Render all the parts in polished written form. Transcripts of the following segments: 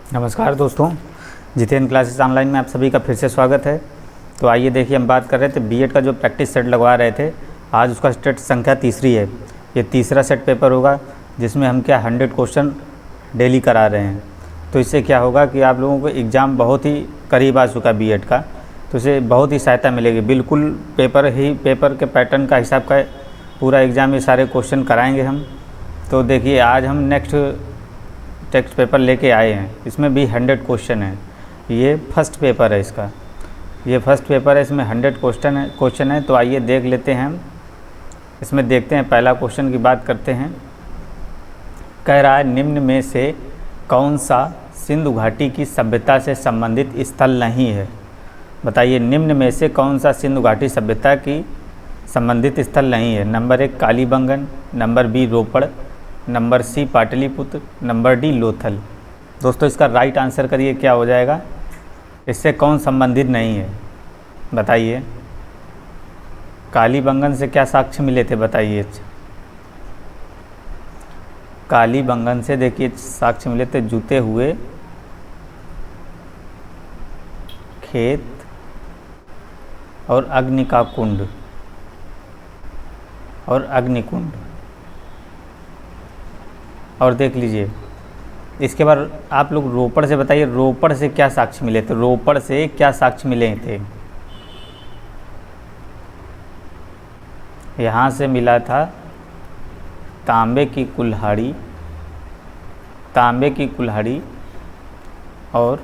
नमस्कार दोस्तों, Jitendra classes online में आप सभी का फिर से स्वागत है। तो आइए देखिए, हम बात कर रहे थे बीएड का जो प्रैक्टिस सेट लगवा रहे थे। आज उसका सेट संख्या तीसरी है। ये तीसरा सेट पेपर होगा जिसमें हम 100 क्वेश्चन डेली करा रहे हैं। तो इससे क्या होगा कि आप लोगों को एग्ज़ाम बहुत ही करीब आ चुका है बीएड का, तो इससे बहुत ही सहायता मिलेगी। बिल्कुल पेपर के पैटर्न का हिसाब का पूरा एग्ज़ाम ये सारे क्वेश्चन कराएँगे हम। तो देखिए, आज हम नेक्स्ट टेक्स्ट पेपर लेके आए हैं। इसमें भी 100 क्वेश्चन है। ये फर्स्ट पेपर है इसका, ये फर्स्ट पेपर है, इसमें 100 क्वेश्चन है। तो आइए देख लेते हैं हम। इसमें देखते हैं, पहला क्वेश्चन की बात करते हैं। कह रहा है, निम्न में से कौन सा सिंधु घाटी की सभ्यता से संबंधित स्थल नहीं है? बताइए, निम्न में से कौन सा सिंधु घाटी सभ्यता की संबंधित स्थल नहीं है? Number 1 Kalibangan, number B Ropar, number C Pataliputra, number D Lothal. दोस्तों, इसका राइट आंसर करिए, क्या हो जाएगा? इससे कौन संबंधित नहीं है? बताइए। कालीबंगन से क्या साक्ष्य मिले थे? बताइए। कालीबंगन से देखिए साक्ष्य मिले थे, जूते हुए खेत और अग्नि का कुंड और अग्निकुंड। और देख लीजिए, इसके बाद आप लोग रोपड़ से बताइए, रोपड़ से क्या साक्ष्य मिले थे? रोपड़ से क्या साक्ष्य मिले थे? यहाँ से मिला था तांबे की कुल्हाड़ी और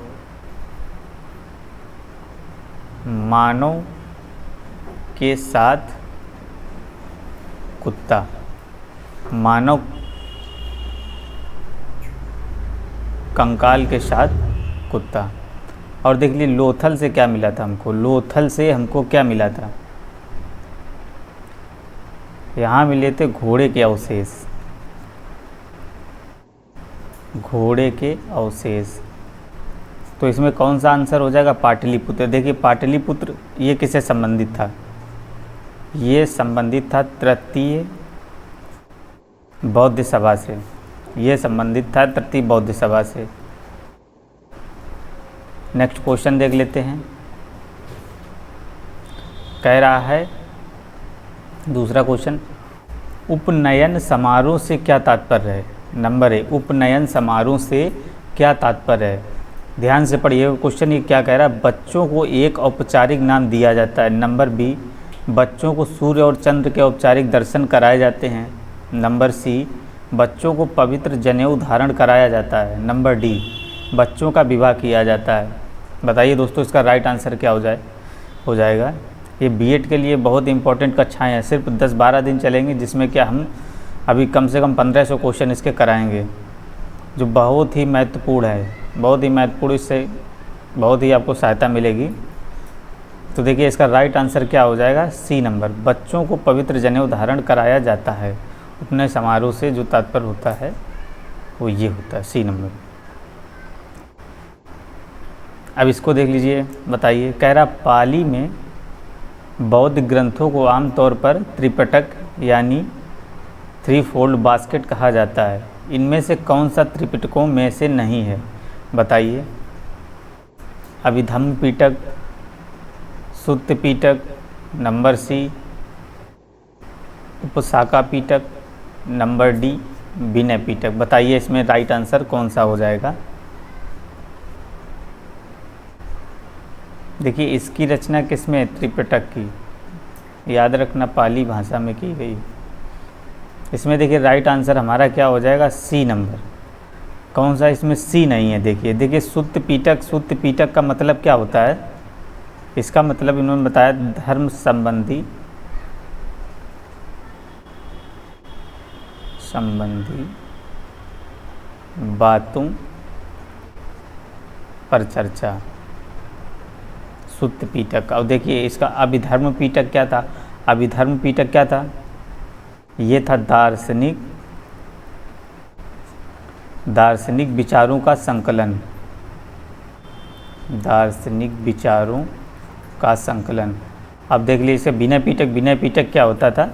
मानव के साथ कुत्ता। मानव कंकाल के साथ कुत्ता। और देख लीजिए, लोथल से क्या मिला था हमको? लोथल से हमको क्या मिला था? यहाँ मिले थे घोड़े के अवशेष। घोड़े के अवशेष। तो इसमें कौन सा आंसर हो जाएगा? पाटलिपुत्र। देखिए, पाटलिपुत्र ये किससे संबंधित था? ये संबंधित था तृतीय बौद्ध सभा से। ये संबंधित था तृतीय बौद्ध सभा से। नेक्स्ट क्वेश्चन देख लेते हैं। कह रहा है, दूसरा क्वेश्चन, उपनयन समारोह से क्या तात्पर्य है? नंबर 1 उपनयन समारोह से क्या तात्पर्य है? ध्यान से पढ़िए क्वेश्चन। ये क्या कह रहा है? बच्चों को एक औपचारिक नाम दिया जाता है। नंबर बी, बच्चों को सूर्य और चंद्र के औपचारिक दर्शन कराए जाते हैं। नंबर सी, बच्चों को पवित्र जनेऊ धारण कराया जाता है। नंबर डी, बच्चों का विवाह किया जाता है। बताइए दोस्तों, इसका राइट आंसर क्या हो जाएगा? ये बीएड के लिए बहुत इंपॉर्टेंट कक्षाएं हैं। सिर्फ 10-12 दिन चलेंगी, जिसमें क्या हम अभी कम से कम 1500 क्वेश्चन इसके कराएंगे, जो बहुत ही महत्वपूर्ण है, बहुत ही महत्वपूर्ण। इससे बहुत ही आपको सहायता मिलेगी। तो देखिए, इसका राइट आंसर क्या हो जाएगा? सी नंबर, बच्चों को पवित्र जनेऊ धारण कराया जाता है। उपनयन समारोह से जो तात्पर्य होता है वो ये होता है, सी नंबर। अब इसको देख लीजिए, बताइए। कह रहा, पाली में बौद्ध ग्रंथों को आमतौर पर त्रिपिटक यानी 3-fold बास्केट कहा जाता है। इनमें से कौन सा त्रिपिटकों में से नहीं है? बताइए। अभिधम्म पिटक, सुत्त पिटक, नंबर सी उपसाका पिटक, नंबर डी विनय पिटक। बताइए, इसमें राइट आंसर कौन सा हो जाएगा? देखिए, इसकी रचना किसमें? त्रिपिटक की। याद रखना, पाली भाषा में की गई। इसमें देखिए, राइट आंसर हमारा क्या हो जाएगा? C number. कौन सा? इसमें सी नहीं है। देखिए, सुत्त पिटक का मतलब क्या होता है? इसका मतलब इन्होंने बताया, धर्म संबंधी बातों पर चर्चा, सुत्त पिटक। और देखिए, इसका अभिधर्म पिटक क्या था? अभिधर्म पिटक क्या था? ये था दार्शनिक विचारों का संकलन। दार्शनिक विचारों का संकलन। अब देख लीजिए, इसे विनय पिटक क्या होता था?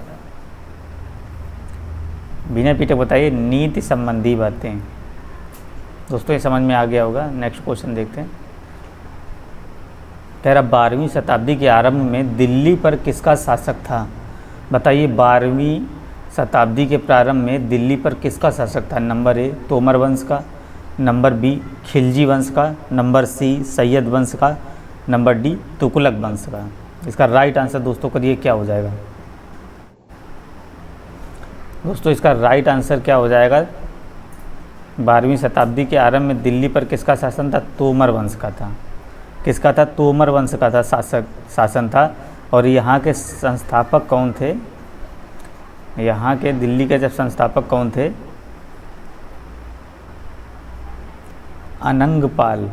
विनय पिटक बताइए, नीति संबंधी बातें। दोस्तों ये समझ में आ गया होगा। नेक्स्ट क्वेश्चन देखते हैं। कह रहा 12वीं शताब्दी के आरंभ में दिल्ली पर किसका शासक था? बताइए 12वीं शताब्दी के प्रारंभ में दिल्ली पर किसका शासक था? नंबर ए तोमर वंश का, नंबर बी खिलजी वंश का, नंबर सी सैयद वंश का, नंबर डी तुगलक वंश का। इसका राइट आंसर दोस्तों करिए क्या हो जाएगा? दोस्तों इसका राइट आंसर क्या हो जाएगा? 12वीं शताब्दी के आरंभ में दिल्ली पर किसका शासन था? तोमर वंश का था। किसका था? तोमर वंश का था शासन था। और यहाँ के संस्थापक कौन थे? यहाँ के दिल्ली के जब संस्थापक कौन थे? अनंगपाल।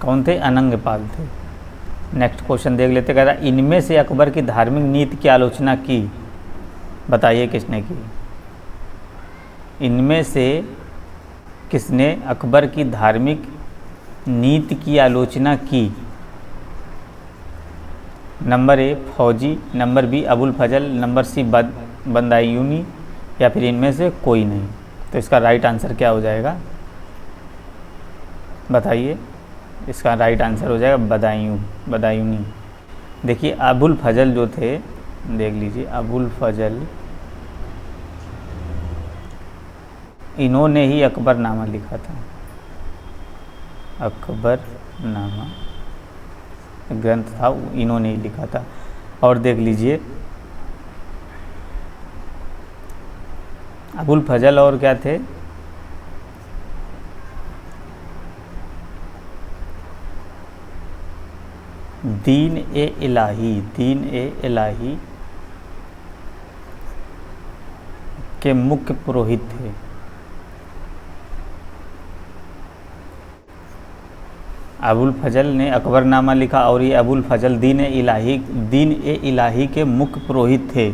कौन थे? अनंगपाल थे। नेक्स्ट क्वेश्चन देख लेते। कह रहा इनमें से अकबर की धार्मिक नीति की आलोचना की? बताइए किसने की? इनमें से किसने अकबर की धार्मिक नीति की आलोचना की? नंबर ए फौजी, नंबर बी अबुल फजल, नंबर सी बदायूनी, या फिर इनमें से कोई नहीं। तो इसका राइट आंसर क्या हो जाएगा? बताइए। इसका राइट आंसर हो जाएगा बदायूनी। देखिए अबुल फजल जो थे, देख लीजिए अबुल फजल, इन्होंने ही अकबरनामा लिखा था। अकबरनामा ग्रंथ था, इन्होंने ही लिखा था। और देख लीजिए अबुल फजल और क्या थे? दीन ए इलाही के मुख्य पुरोहित थे। अबुल फजल ने अकबरनामा लिखा और ये अबुल फजल दीन ए इलाही के मुख्य पुरोहित थे।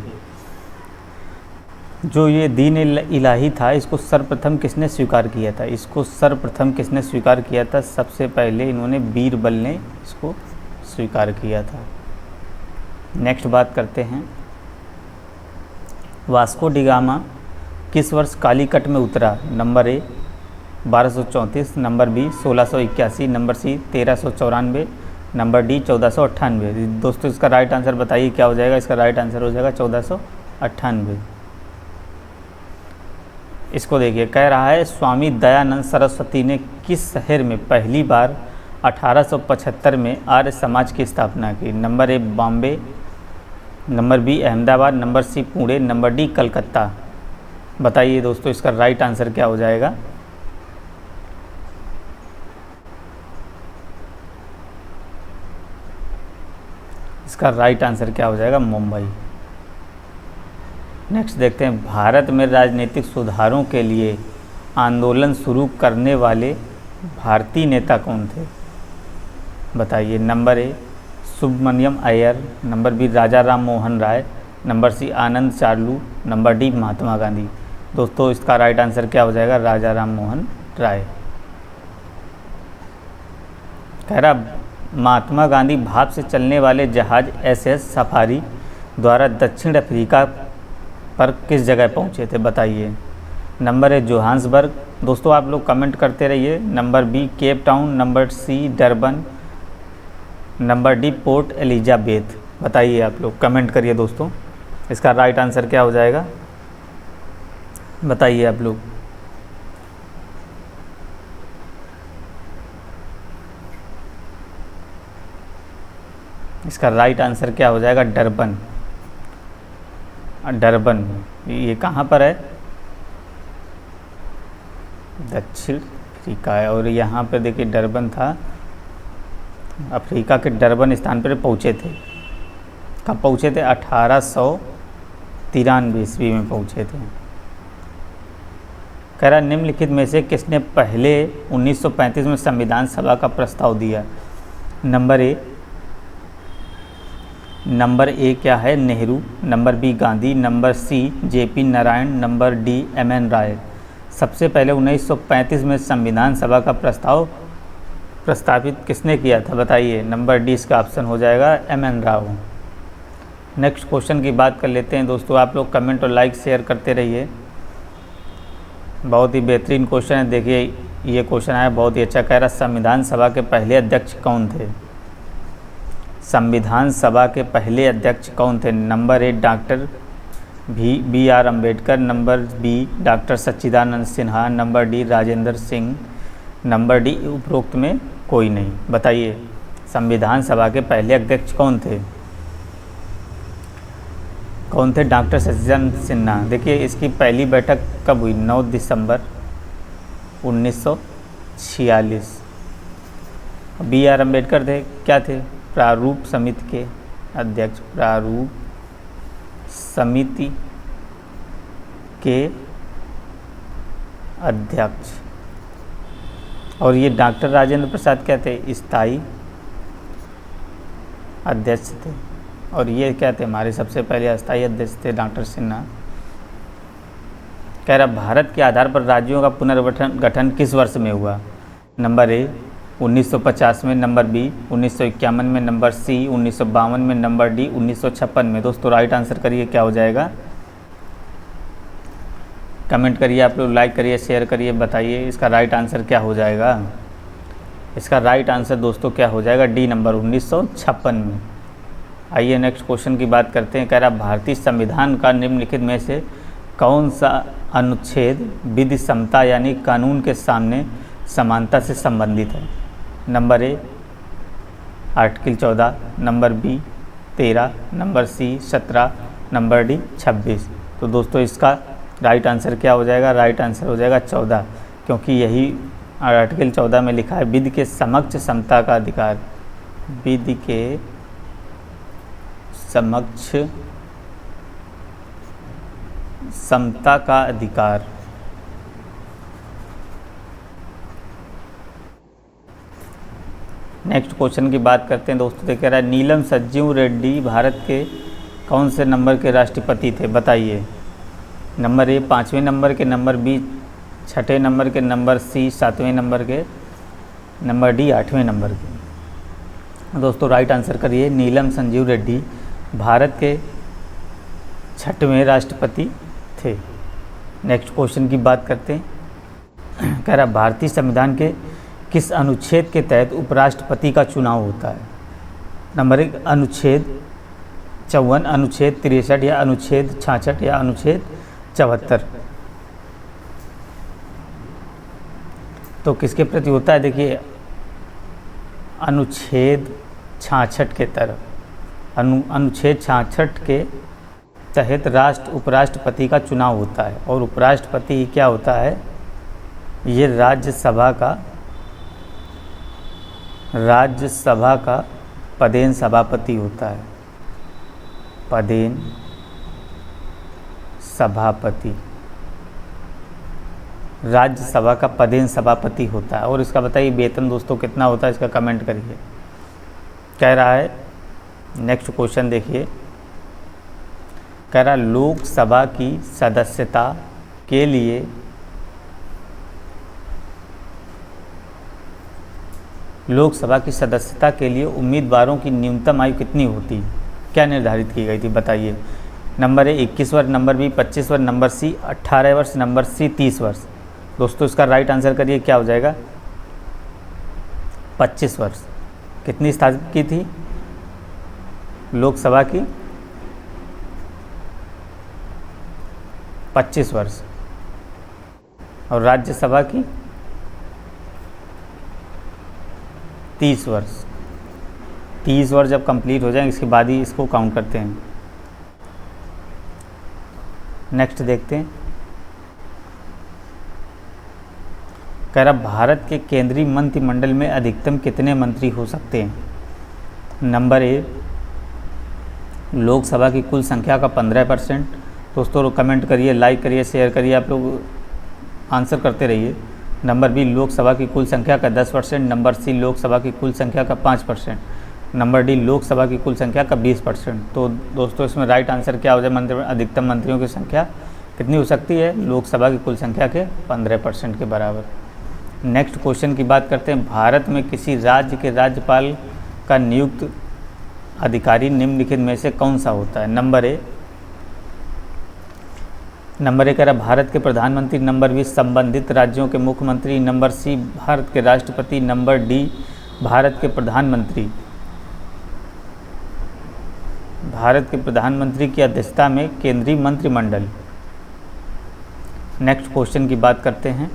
जो ये दीन ए इलाही था, इसको सर्वप्रथम किसने स्वीकार किया था? इसको सर्वप्रथम किसने स्वीकार किया था? सबसे पहले इन्होंने बीरबल ने इसको स्वीकार किया था। नेक्स्ट बात करते हैं। वास्को डी गामा किस वर्ष कालीकट में उतरा? Number A 1234, number B 1681, number C 1394, number D 1498। दोस्तों इसका राइट आंसर बताइए क्या हो जाएगा? इसका राइट आंसर हो जाएगा 1498। इसको देखिए, कह रहा है स्वामी दयानंद सरस्वती ने किस शहर में पहली बार 1875 में आर्य समाज की स्थापना की? Number A Bombay, number B Ahmedabad, number C Pune, number D Calcutta. बताइए दोस्तों इसका राइट आंसर क्या हो जाएगा? इसका राइट आंसर क्या हो जाएगा? मुंबई। नेक्स्ट देखते हैं। भारत में राजनीतिक सुधारों के लिए आंदोलन शुरू करने वाले भारतीय नेता कौन थे? बताइए। Number A Subramaniam Iyer, number B Raja Ram Mohan Roy, number C Anand Charlu, number D Mahatma Gandhi. दोस्तों इसका राइट आंसर क्या हो जाएगा? राजा राम मोहन राय। कह रहा महात्मा गांधी भाप से चलने वाले जहाज SS सफारी द्वारा दक्षिण अफ्रीका पर किस जगह पहुंचे थे? बताइए। Number A Johannesburg. दोस्तों आप लोग कमेंट करते रहिए। Number B Cape Town, number C Durban, number D Port Elizabeth. बताइए आप लोग कमेंट करिए दोस्तों। इसका राइट आंसर क्या हो जाएगा? बताइए आप लोग। इसका राइट आंसर क्या हो जाएगा? डरबन। डरबन ये कहाँ पर है? दक्षिण अफ्रीका है। और यहाँ पर देखिए डरबन था, अफ्रीका के डरबन स्थान पर पहुँचे थे। कब पहुँचे थे? 1893 ईस्वी में पहुँचे थे। कह रहा निम्नलिखित में से किसने पहले 1935 में संविधान सभा का प्रस्ताव दिया? नंबर ए क्या है? Nehru, number B Gandhi, number C JP Narayan, number D MN Roy. सबसे पहले 1935 में संविधान सभा का प्रस्ताव प्रस्तावित किसने किया था? बताइए। नंबर डी इसका ऑप्शन हो जाएगा MN राव। नेक्स्ट क्वेश्चन की बात कर लेते हैं दोस्तों। आप लोग कमेंट और लाइक शेयर करते रहिए। बहुत ही बेहतरीन क्वेश्चन है। देखिए ये क्वेश्चन आया बहुत ही अच्छा, कह रहा संविधान सभा के पहले अध्यक्ष कौन थे। संविधान सभा के पहले अध्यक्ष कौन थे। Number A doctor B R Ambedkar, number B doctor Sachchidanand Sinha, number D Rajendra Singh, number D उपरोक्त में कोई नहीं। बताइए संविधान सभा के पहले अध्यक्ष कौन थे। कौन थे। डॉक्टर सच्चिदानंद सिन्हा। देखिए इसकी पहली बैठक कब हुई, 9 दिसंबर 1946। बी आर अम्बेडकर थे, क्या थे, प्रारूप समिति के अध्यक्ष, प्रारूप समिति के अध्यक्ष। और ये डॉक्टर राजेंद्र प्रसाद क्या थे, स्थायी अध्यक्ष थे। और ये क्या थे, हमारे सबसे पहले अस्थायी अध्यक्ष थे डॉक्टर सिन्हा। कह रहा भारत के आधार पर राज्यों का पुनर्गठन किस वर्ष में हुआ। नंबर ए 1950 में, नंबर बी 1951 में, नंबर सी 1952 में, नंबर डी 1956 में। दोस्तों राइट आंसर करिए, क्या हो जाएगा, कमेंट करिए आप लोग, लाइक करिए, शेयर करिए, बताइए इसका राइट आंसर क्या हो जाएगा। इसका राइट आंसर दोस्तों क्या हो जाएगा, डी नंबर 1956 में। आइए नेक्स्ट क्वेश्चन की बात करते हैं। कह रहा भारतीय संविधान का निम्नलिखित में से कौन सा अनुच्छेद विधि समता यानी कानून के सामने समानता से संबंधित है। Number A article 14, number B 13, number C 17, number D 26। तो दोस्तों इसका राइट आंसर क्या हो जाएगा, राइट आंसर हो जाएगा 14, क्योंकि यही आर्टिकल 14 में लिखा है विधि के समक्ष समता का अधिकार। विधि के समक्ष समता का अधिकार। नेक्स्ट क्वेश्चन की बात करते हैं दोस्तों। देख रहा है नीलम संजीव रेड्डी भारत के कौन से नंबर के राष्ट्रपति थे। बताइए नंबर ए 5वें नंबर के, नंबर बी 6ठे नंबर के, नंबर सी 7वें नंबर के, नंबर डी 8वें नंबर के। दोस्तों राइट आंसर करिए, नीलम संजीव रेड्डी भारत के 6वें राष्ट्रपति थे। नेक्स्ट क्वेश्चन की बात करते हैं। कह रहा भारतीय संविधान के किस अनुच्छेद के तहत उपराष्ट्रपति का चुनाव होता है। नंबर 1 अनुच्छेद 54, अनुच्छेद 63 या अनुच्छेद 66 या अनुच्छेद 74। तो किसके प्रति होता है, देखिए अनुच्छेद 66 के तरफ अनुच्छेद 66 के तहत उपराष्ट्रपति का चुनाव होता है। और उपराष्ट्रपति क्या होता है, ये राज्यसभा का पदेन सभापति होता है। पदेन सभापति, राज्यसभा का पदेन सभापति होता है। और इसका बताइए वेतन दोस्तों कितना होता है, इसका कमेंट करिए। कह रहा है नेक्स्ट क्वेश्चन देखिए, कह रहा लोकसभा की सदस्यता के लिए उम्मीदवारों की न्यूनतम आयु कितनी होती, क्या निर्धारित की गई थी। बताइए नंबर ए 21 वर्ष, नंबर बी 25 वर्ष, नंबर सी 18 वर्ष, नंबर सी 30 वर्ष। दोस्तों इसका राइट आंसर करिए, क्या हो जाएगा, 25 वर्ष। कितनी स्थापित की थी लोकसभा की, 25 वर्ष। और राज्यसभा की 30 वर्ष। 30 वर्ष जब कंप्लीट हो जाएंगे इसके बाद ही इसको काउंट करते हैं। नेक्स्ट देखते हैं। कह रहा भारत के केंद्रीय मंत्रिमंडल में अधिकतम कितने मंत्री हो सकते हैं। नंबर ए लोकसभा की कुल संख्या का 15%। दोस्तों कमेंट करिए, लाइक करिए, शेयर करिए, आप लोग आंसर करते रहिए। नंबर बी लोकसभा की कुल संख्या का 10%, नंबर सी लोकसभा की कुल संख्या का 5%, नंबर डी लोकसभा की कुल संख्या का 20%। तो दोस्तों इसमें राइट आंसर क्या हो जाए, अधिकतम मंत्रियों की संख्या कितनी हो सकती है, लोकसभा की कुल संख्या के 15% के बराबर। नेक्स्ट क्वेश्चन की बात करते हैं। भारत में किसी राज्य के राज्यपाल का नियुक्त अधिकारी निम्नलिखित में से कौन सा होता है। नंबर ए नंबर 1 कह रहा भारत के प्रधानमंत्री, नंबर 20 संबंधित राज्यों के मुख्यमंत्री, नंबर सी भारत के राष्ट्रपति, नंबर डी भारत के प्रधानमंत्री। भारत के प्रधानमंत्री की अध्यक्षता में केंद्रीय मंत्रिमंडल। नेक्स्ट क्वेश्चन की बात करते हैं।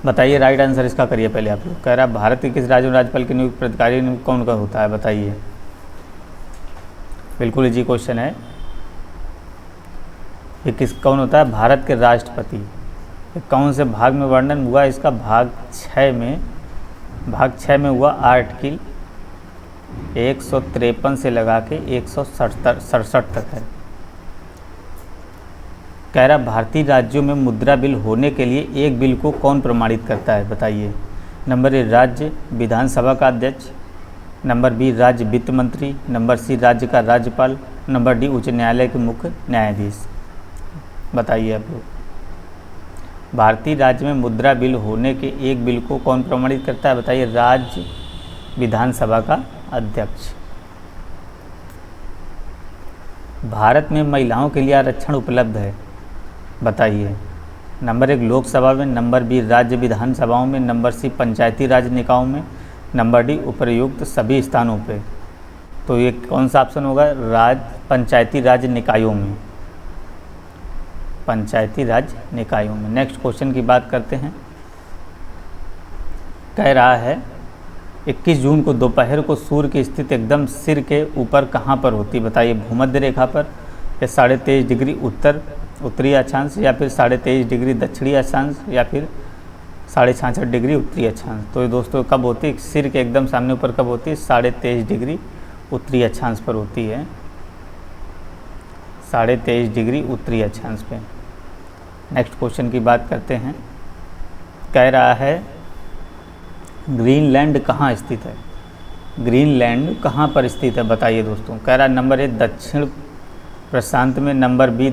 बताइए राइट आंसर इसका करिए पहले आप लोग। कह रहा भारत के किस राज्य में राज्यपाल की नियुक्ति प्रतिकारी नियुक्त कौन का होता है, बताइए। बिल्कुल इजी क्वेश्चन है। ये कौन होता है, भारत के राष्ट्रपति। ये कौन से भाग में वर्णन हुआ इसका, भाग 6 में हुआ। आर्टिकल 153 से लगा के 167 तक है। कह रहा भारतीय राज्यों में मुद्रा बिल होने के लिए एक बिल को कौन प्रमाणित करता है, बताइए। नंबर 1 राज्य विधानसभा का अध्यक्ष, नंबर बी राज्य वित्त मंत्री, नंबर सी राज्य का राज्यपाल, नंबर डी उच्च न्यायालय के मुख्य न्यायाधीश। बताइए आप लोग। भारतीय राज्य में मुद्रा बिल होने के एक बिल को कौन प्रमाणित करता है, बताइए। राज्य विधानसभा का अध्यक्ष। भारत में महिलाओं के लिए आरक्षण उपलब्ध है, बताइए। नंबर 1 लोकसभा में, नंबर बी राज्य विधानसभाओं में, नंबर सी पंचायती राज निकायों में, नंबर डी उपर्युक्त सभी स्थानों पे। तो ये कौन सा ऑप्शन होगा, पंचायती राज निकायों में। पंचायती राज निकायों में। नेक्स्ट क्वेश्चन की बात करते हैं। कह रहा है 21 जून को दोपहर को सूर्य की स्थिति एकदम सिर के ऊपर कहाँ पर होती, बताइए। भूमध्य रेखा पर, या 23.5 डिग्री उत्तरी अक्षांश, या फिर 23.5 डिग्री दक्षिणी अक्षांश, या फिर 66.5 डिग्री उत्तरी अक्षांश। तो ये दोस्तों कब होती है, सिर के एकदम सामने ऊपर कब होती है, 23.5 डिग्री उत्तरी अक्षांश पर होती है। 23.5 डिग्री उत्तरी अक्षांश पे। नेक्स्ट क्वेश्चन की बात करते हैं। कह रहा है ग्रीनलैंड कहाँ स्थित है, ग्रीनलैंड कहाँ पर स्थित है, बताइए दोस्तों। कह रहा है नंबर 1 दक्षिण प्रशांत में, नंबर बी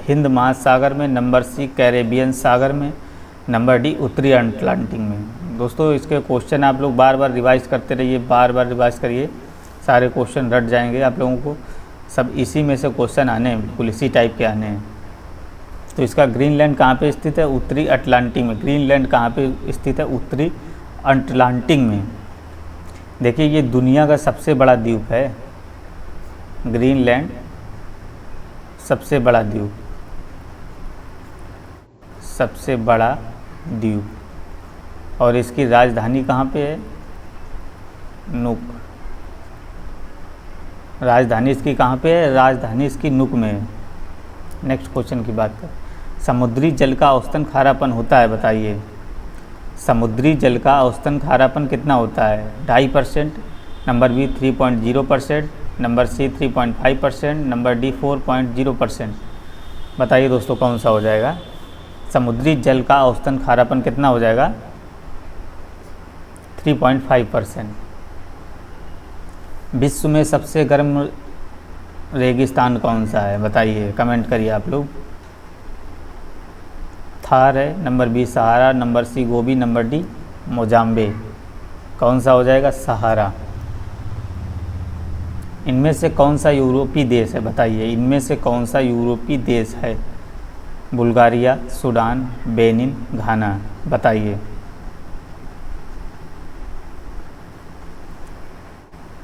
हिंद महासागर में, नंबर सी कैरेबियन सागर में, नंबर डी उत्तरी अटलांटिक में। दोस्तों इसके क्वेश्चन आप लोग बार बार रिवाइज करते रहिए, बार बार रिवाइज करिए, सारे क्वेश्चन रट जाएंगे आप लोगों को। सब इसी में से क्वेश्चन आने हैं, बिल्कुल इसी टाइप के आने हैं। तो इसका ग्रीनलैंड कहाँ पे स्थित है, उत्तरी अटलांटिक में। ग्रीनलैंड कहाँ पे स्थित है, उत्तरी अटलांटिक में। देखिए ये दुनिया का सबसे बड़ा द्वीप है, ग्रीनलैंड सबसे बड़ा द्वीप, सबसे बड़ा द्वीप। और इसकी राजधानी कहाँ पे है, नुक। राजधानी इसकी कहाँ पे है, राजधानी इसकी नुक में है। नेक्स्ट क्वेश्चन की बात करें। समुद्री जल का औसतन खारापन होता है, बताइए। समुद्री जल का औसतन खारापन कितना होता है, 2.5%, number B 3.0%, number C 3.5%, number D 4.0%। बताइए दोस्तों कौन सा हो जाएगा। समुद्री जल का औसतन खारापन कितना हो जाएगा, 3.5%। विश्व में सबसे गर्म रेगिस्तान कौन सा है, बताइए, कमेंट करिए आप लोग। थार है, नंबर बी सहारा, नंबर सी गोबी, नंबर डी मोजाम्बे। कौन सा हो जाएगा, सहारा। इनमें से कौन सा यूरोपीय देश है, बताइए। इनमें से कौन सा यूरोपीय देश है, बुल्गारिया, सूडान, बेनिन, घाना। बताइए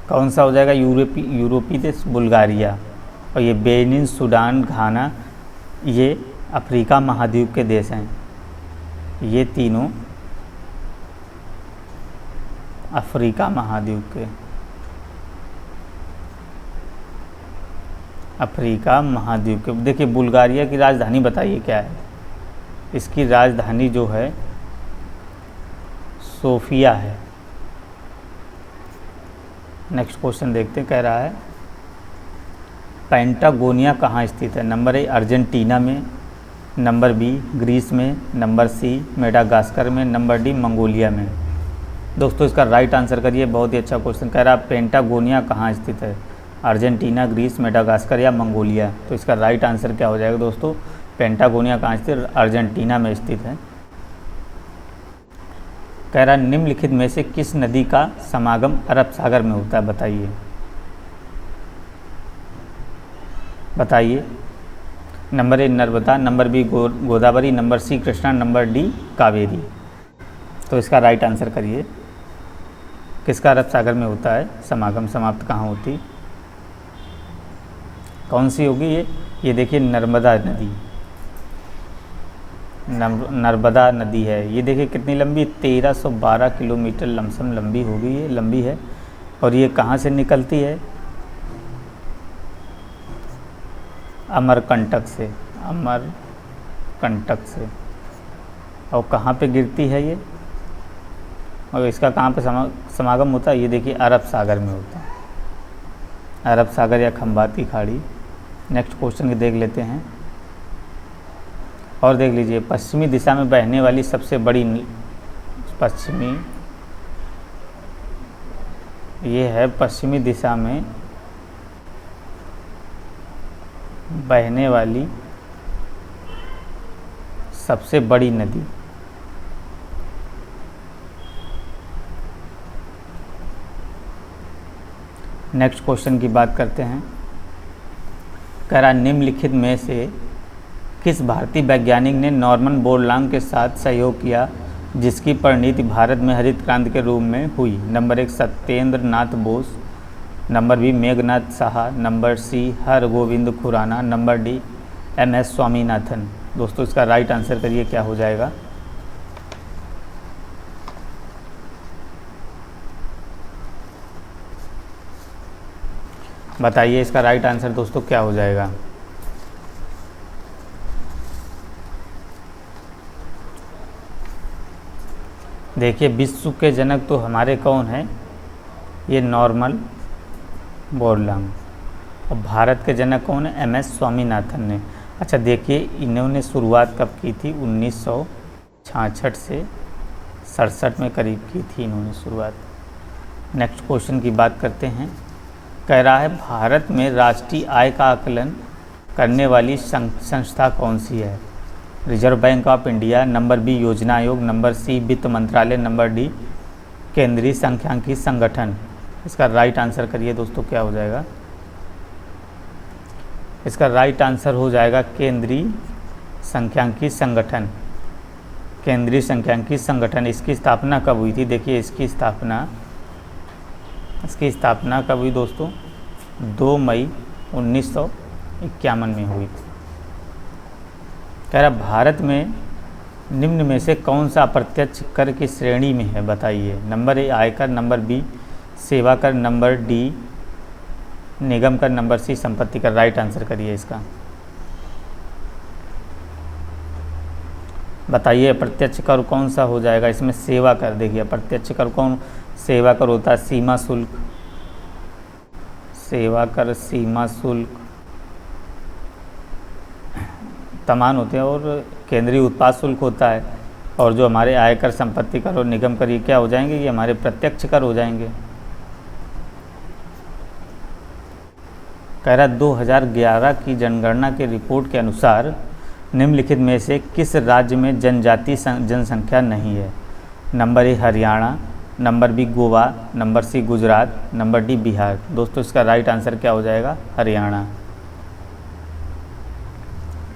कौन सा हो जाएगा, यूरोपीय देश बुल्गारिया। और ये बेनिन, सूडान, घाना ये अफ्रीका महाद्वीप के देश हैं। ये तीनों अफ्रीका महाद्वीप के, अफ्रीका महाद्वीप के। देखिए बुल्गारिया की राजधानी बताइए क्या है। इसकी राजधानी जो है सोफिया है। नेक्स्ट क्वेश्चन देखते हैं। कह रहा है पेंटागोनिया कहाँ स्थित है, नंबर ए अर्जेंटीना में, नंबर बी ग्रीस में, नंबर सी मेडागास्कर में, नंबर डी मंगोलिया में। दोस्तों इसका राइट आंसर करिए, बहुत ही अच्छा क्वेश्चन। कह रहा है पेंटागोनिया कहाँ स्थित है, अर्जेंटीना, ग्रीस, मेडागास्कर या मंगोलिया। तो इसका राइट आंसर क्या हो जाएगा दोस्तों, पेंटागोनिया कहाँ स्थित है, अर्जेंटीना में स्थित है। कह रहा है निम्नलिखित में से किस नदी का समागम अरब सागर में होता है, बताइए। बताइए। Number A Narmada, number B Godavari, number C Krishna, number D Kaveri. तो इसका राइट आंसर करिए। किसका अरब सागर में होता है समागम, समाप्त कहाँ होती, कौन सी होगी ये देखिए नर्मदा नदी, नर्मदा नदी है। ये देखिए कितनी लंबी, 1312 किलोमीटर लमसम लंबी होगी, ये लंबी है। और ये कहाँ से निकलती है, अमरकंटक से, अमरकंटक से। और कहाँ पे गिरती है ये, और इसका कहाँ पे समागम होता है, ये देखिए अरब सागर में होता है, अरब सागर या खंबात की खाड़ी। नेक्स्ट क्वेश्चन देख लेते हैं। और देख लीजिए, पश्चिमी दिशा में बहने वाली सबसे बड़ी पश्चिमी, ये है पश्चिमी दिशा में बहने वाली सबसे बड़ी नदी। नेक्स्ट क्वेश्चन की बात करते हैं। कह रहा निम्नलिखित में से किस भारतीय वैज्ञानिक ने नॉर्मन बोरलॉन्ग के साथ सहयोग किया जिसकी परिणति भारत में हरित क्रांति के रूप में हुई। Number 1 Satyendra Nath Bose, number B Meghnad Saha, number C Hargobind Khorana, number D MS Swaminathan. दोस्तों इसका राइट आंसर करिए, क्या हो जाएगा। बताइए इसका राइट आंसर दोस्तों क्या हो जाएगा। देखिए विश्व के जनक तो हमारे कौन हैं, ये नॉर्मन बोरलॉन्ग, और भारत के जनक कौन है, MS स्वामीनाथन ने। अच्छा देखिए इन्होंने शुरुआत कब की थी, 1966 से 67 में करीब की थी इन्होंने शुरुआत। नेक्स्ट क्वेश्चन की बात करते हैं। कह रहा है भारत में राष्ट्रीय आय का आकलन करने वाली संस्था कौन सी है। Reserve Bank of India, number B Yojana Aayog, number C वित्त मंत्रालय, नंबर डी केंद्रीय सांख्यिकी संगठन। इसका राइट आंसर करिए दोस्तों, क्या हो जाएगा। इसका राइट आंसर हो जाएगा केंद्रीय सांख्यिकी संगठन। केंद्रीय सांख्यिकी संगठन, इसकी स्थापना कब हुई थी, देखिए इसकी स्थापना कब हुई दोस्तों, 2 मई 1951 में हुई थी। कह रहा भारत में निम्न में से कौन सा अप्रत्यक्ष कर की श्रेणी में है, बताइए। नंबर ए आयकर, नंबर बी सेवा कर, नंबर डी निगम कर, नंबर सी संपत्ति कर। राइट आंसर करिए इसका। बताइए अप्रत्यक्ष कर कौन सा हो जाएगा इसमें, सेवा कर। देखिए अप्रत्यक्ष कर कौन, सेवा कर होता है सीमा शुल्क, सेवा कर सीमा शुल्क समान होते हैं, और केंद्रीय उत्पाद शुल्क होता है। और जो हमारे आयकर, संपत्ति कर और निगम कर ये क्या हो जाएंगे, ये हमारे प्रत्यक्ष कर हो जाएंगे। कह रहा 2011 की जनगणना की रिपोर्ट के अनुसार निम्नलिखित में से किस राज्य में जनजातीय जनसंख्या नहीं है। Number A Haryana, number B Goa, number C Gujarat, number D Bihar. दोस्तों इसका राइट आंसर क्या हो जाएगा, हरियाणा।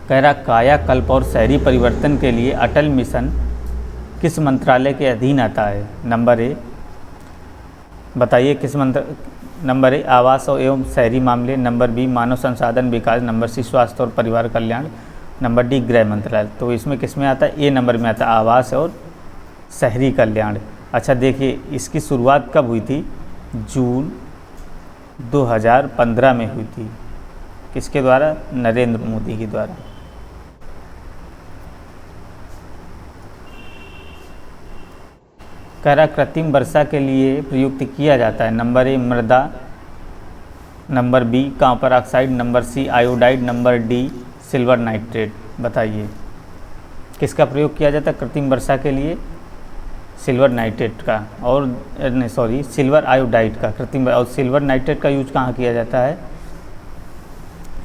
कह रहा कायाकल्प और शहरी परिवर्तन के लिए अटल मिशन किस मंत्रालय के अधीन आता है। नंबर ए, बताइए किस नंबर ए आवास और एवं शहरी मामले, नंबर बी मानव संसाधन विकास, नंबर सी स्वास्थ्य और परिवार कल्याण, नंबर डी गृह मंत्रालय। तो इसमें किस में आता है, ए नंबर में आता है, आवास और शहरी कल्याण। अच्छा देखिए इसकी शुरुआत कब हुई थी, जून 2015 में हुई थी। किसके द्वारा, नरेंद्र मोदी के द्वारा। कह रहा कृत्रिम वर्षा के लिए प्रयुक्त किया जाता है। नंबर ए मृदा, number B copper oxide, number C iodide, number D silver nitrate. बताइए किसका प्रयोग किया जाता है कृत्रिम वर्षा के लिए, सिल्वर नाइट्रेट का, और नहीं सॉरी सिल्वर आयोडाइड का कृत्रिम। और सिल्वर नाइट्रेट का यूज कहाँ किया जाता है,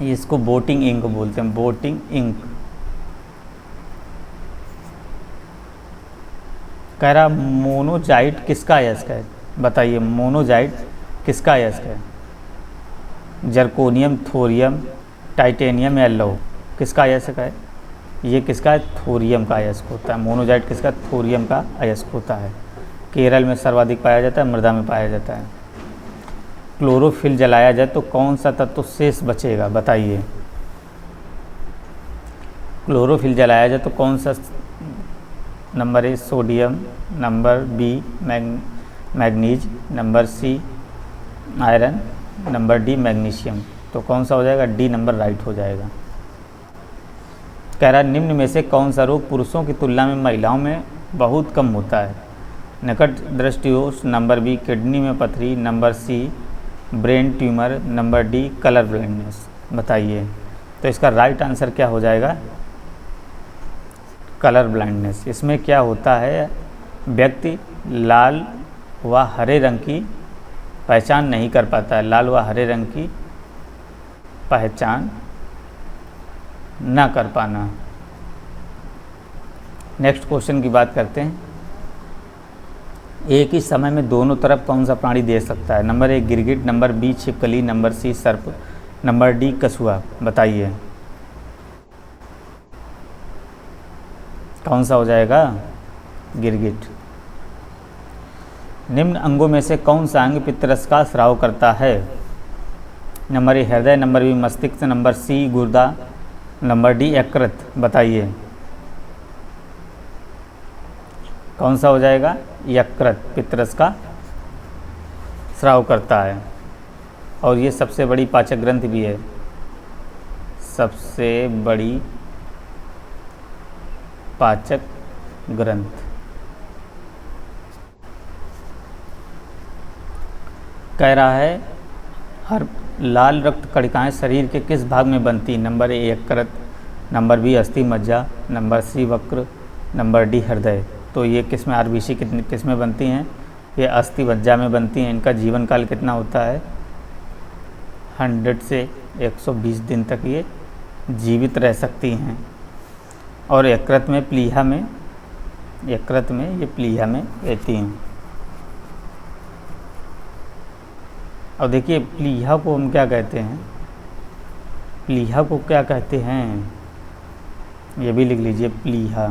इसको बोटिंग इंक बोलते हैं, बोटिंग इंक। कह रहा मोनोजाइट किसका अयस्क है, बताइए मोनोजाइट किसका अयस्क है। जर्कोनियम, थोरियम, टाइटेनियम येलो किसका अयस्क है? ये किसका है? थोरियम का अयस्क होता है। मोनोजाइट किसका? थोरियम का अयस्क होता है। केरल में सर्वाधिक पाया जाता है, मृदा में पाया जाता है। क्लोरोफिल जलाया जाए तो कौन सा तत्व शेष बचेगा? बताइए। क्लोरोफिल जलाया जाए तो कौन सा? Number A sodium, number B manganese, number C iron, number D magnesium. तो कौन सा हो जाएगा? डी नंबर राइट हो जाएगा। कह रहा निम्न में से कौन सा रोग पुरुषों की तुलना में महिलाओं में बहुत कम होता है? निकट दृष्टिदोष, नंबर बी किडनी में पथरी, number C brain tumour, number D colour blindness. बताइए। तो इसका राइट आंसर क्या हो जाएगा? Colour blindness. इसमें क्या होता है? व्यक्ति लाल व हरे रंग की पहचान नहीं कर पाता है। लाल व हरे रंग की पहचान ना कर पाना। नेक्स्ट क्वेश्चन की बात करते हैं। एक ही समय में दोनों तरफ कौन सा प्राणी दे सकता है? नंबर ए गिरगिट, नंबर बी छिपकली, नंबर सी सर्प, नंबर डी कछुआ। बताइए कौन सा हो जाएगा? गिरगिट। निम्न अंगों में से कौन सा अंग पित्तरस का स्राव करता है? नंबर ए हृदय, नंबर बी मस्तिष्क, नंबर सी गुर्दा, नंबर डी यकृत। बताइए कौन सा हो जाएगा? यकृत पित्तरस का स्राव करता है। और ये सबसे बड़ी पाचक ग्रंथि भी है। सबसे बड़ी पाचक ग्रंथ। कह रहा है हर लाल रक्त कणिकाएं शरीर के किस भाग में बनती? नंबर ए यकृत, नंबर बी अस्थि मज्जा, नंबर सी वक्र, नंबर डी हृदय। तो ये किस में आरबीसी किस में बनती हैं? ये अस्थि मज्जा में बनती हैं। इनका जीवन काल कितना होता है? 100 से 120 दिन तक ये जीवित रह सकती हैं। और यकृत में प्लीहा में ये प्लीहा में रहती हैं। और देखिए प्लीहा को हम क्या कहते हैं? प्लीहा को क्या कहते हैं? ये भी लिख लीजिए। प्लीहा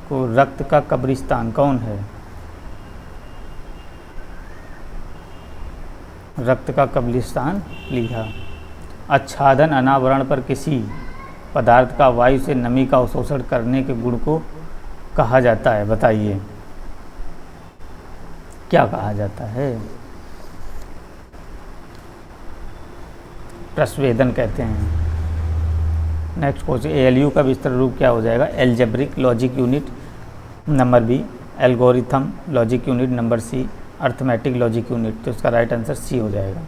को रक्त का कब्रिस्तान कौन है? रक्त का कब्रिस्तान प्लीहा। आच्छादन अनावरण पर किसी पदार्थ का वायु से नमी का अवशोषण करने के गुण को कहा जाता है? बताइए क्या कहा जाता है? प्रस्वेदन कहते हैं। Next question. एएलयू का विस्तार रूप क्या हो जाएगा? Algebraic logic unit, number B algorithm logic unit, number C arithmetic logic unit. तो इसका राइट आंसर सी हो जाएगा।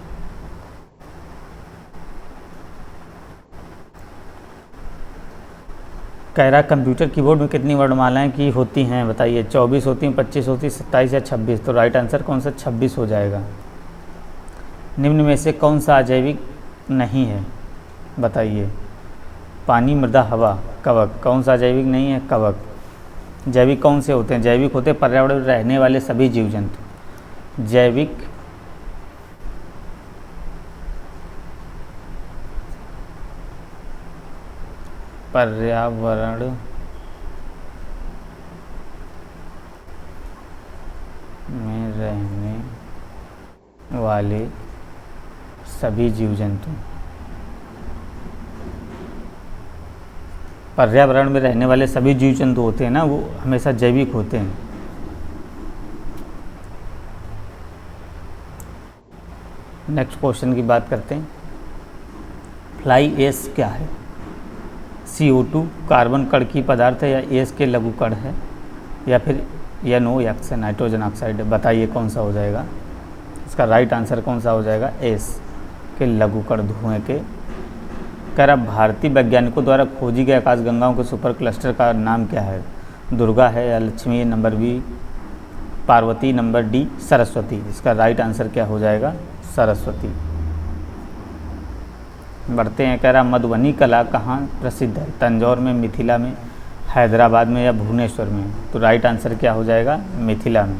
कह रहा कंप्यूटर कीबोर्ड में कितनी वर्णमालाएं की होती हैं? बताइए। 24 होती हैं, 25 होती, 27 या 26। तो राइट आंसर कौन सा? 26 हो जाएगा। निम्न में से कौन सा अजैविक नहीं है? बताइए। पानी, मृदा, हवा, कवक। कौन सा अजैविक नहीं है? कवक। जैविक कौन से होते हैं? जैविक होते हैं पर्यावरण में रहने वाले सभी जीव जंतु। जैविक पर्यावरण में रहने वाले सभी जीव जंतु। पर्यावरण में रहने वाले सभी जीव जंतु होते हैं ना, वो हमेशा जैविक होते हैं। नेक्स्ट क्वेश्चन की बात करते हैं। फ्लाई ऐश क्या है? CO2 कार्बन कण की पदार्थ है, या ऐश के लघु कण है, या फिर NOx नाइट्रोजन ऑक्साइड। बताइए कौन सा हो जाएगा? इसका राइट आंसर कौन सा हो जाएगा? ऐश के लघु कण, धुएं के। कह रहा भारतीय वैज्ञानिकों द्वारा खोजी गए आकाशगंगाओं के सुपर क्लस्टर का नाम क्या है? दुर्गा है या Lakshmi, number B Parvati, number D Saraswati. इसका राइट आंसर क्या हो जाएगा? सरस्वती। बढ़ते हैं। कह रहा मधुबनी कला कहाँ प्रसिद्ध है? तंजौर में, मिथिला में, हैदराबाद में या भुवनेश्वर में। तो राइट आंसर क्या हो जाएगा? मिथिला में।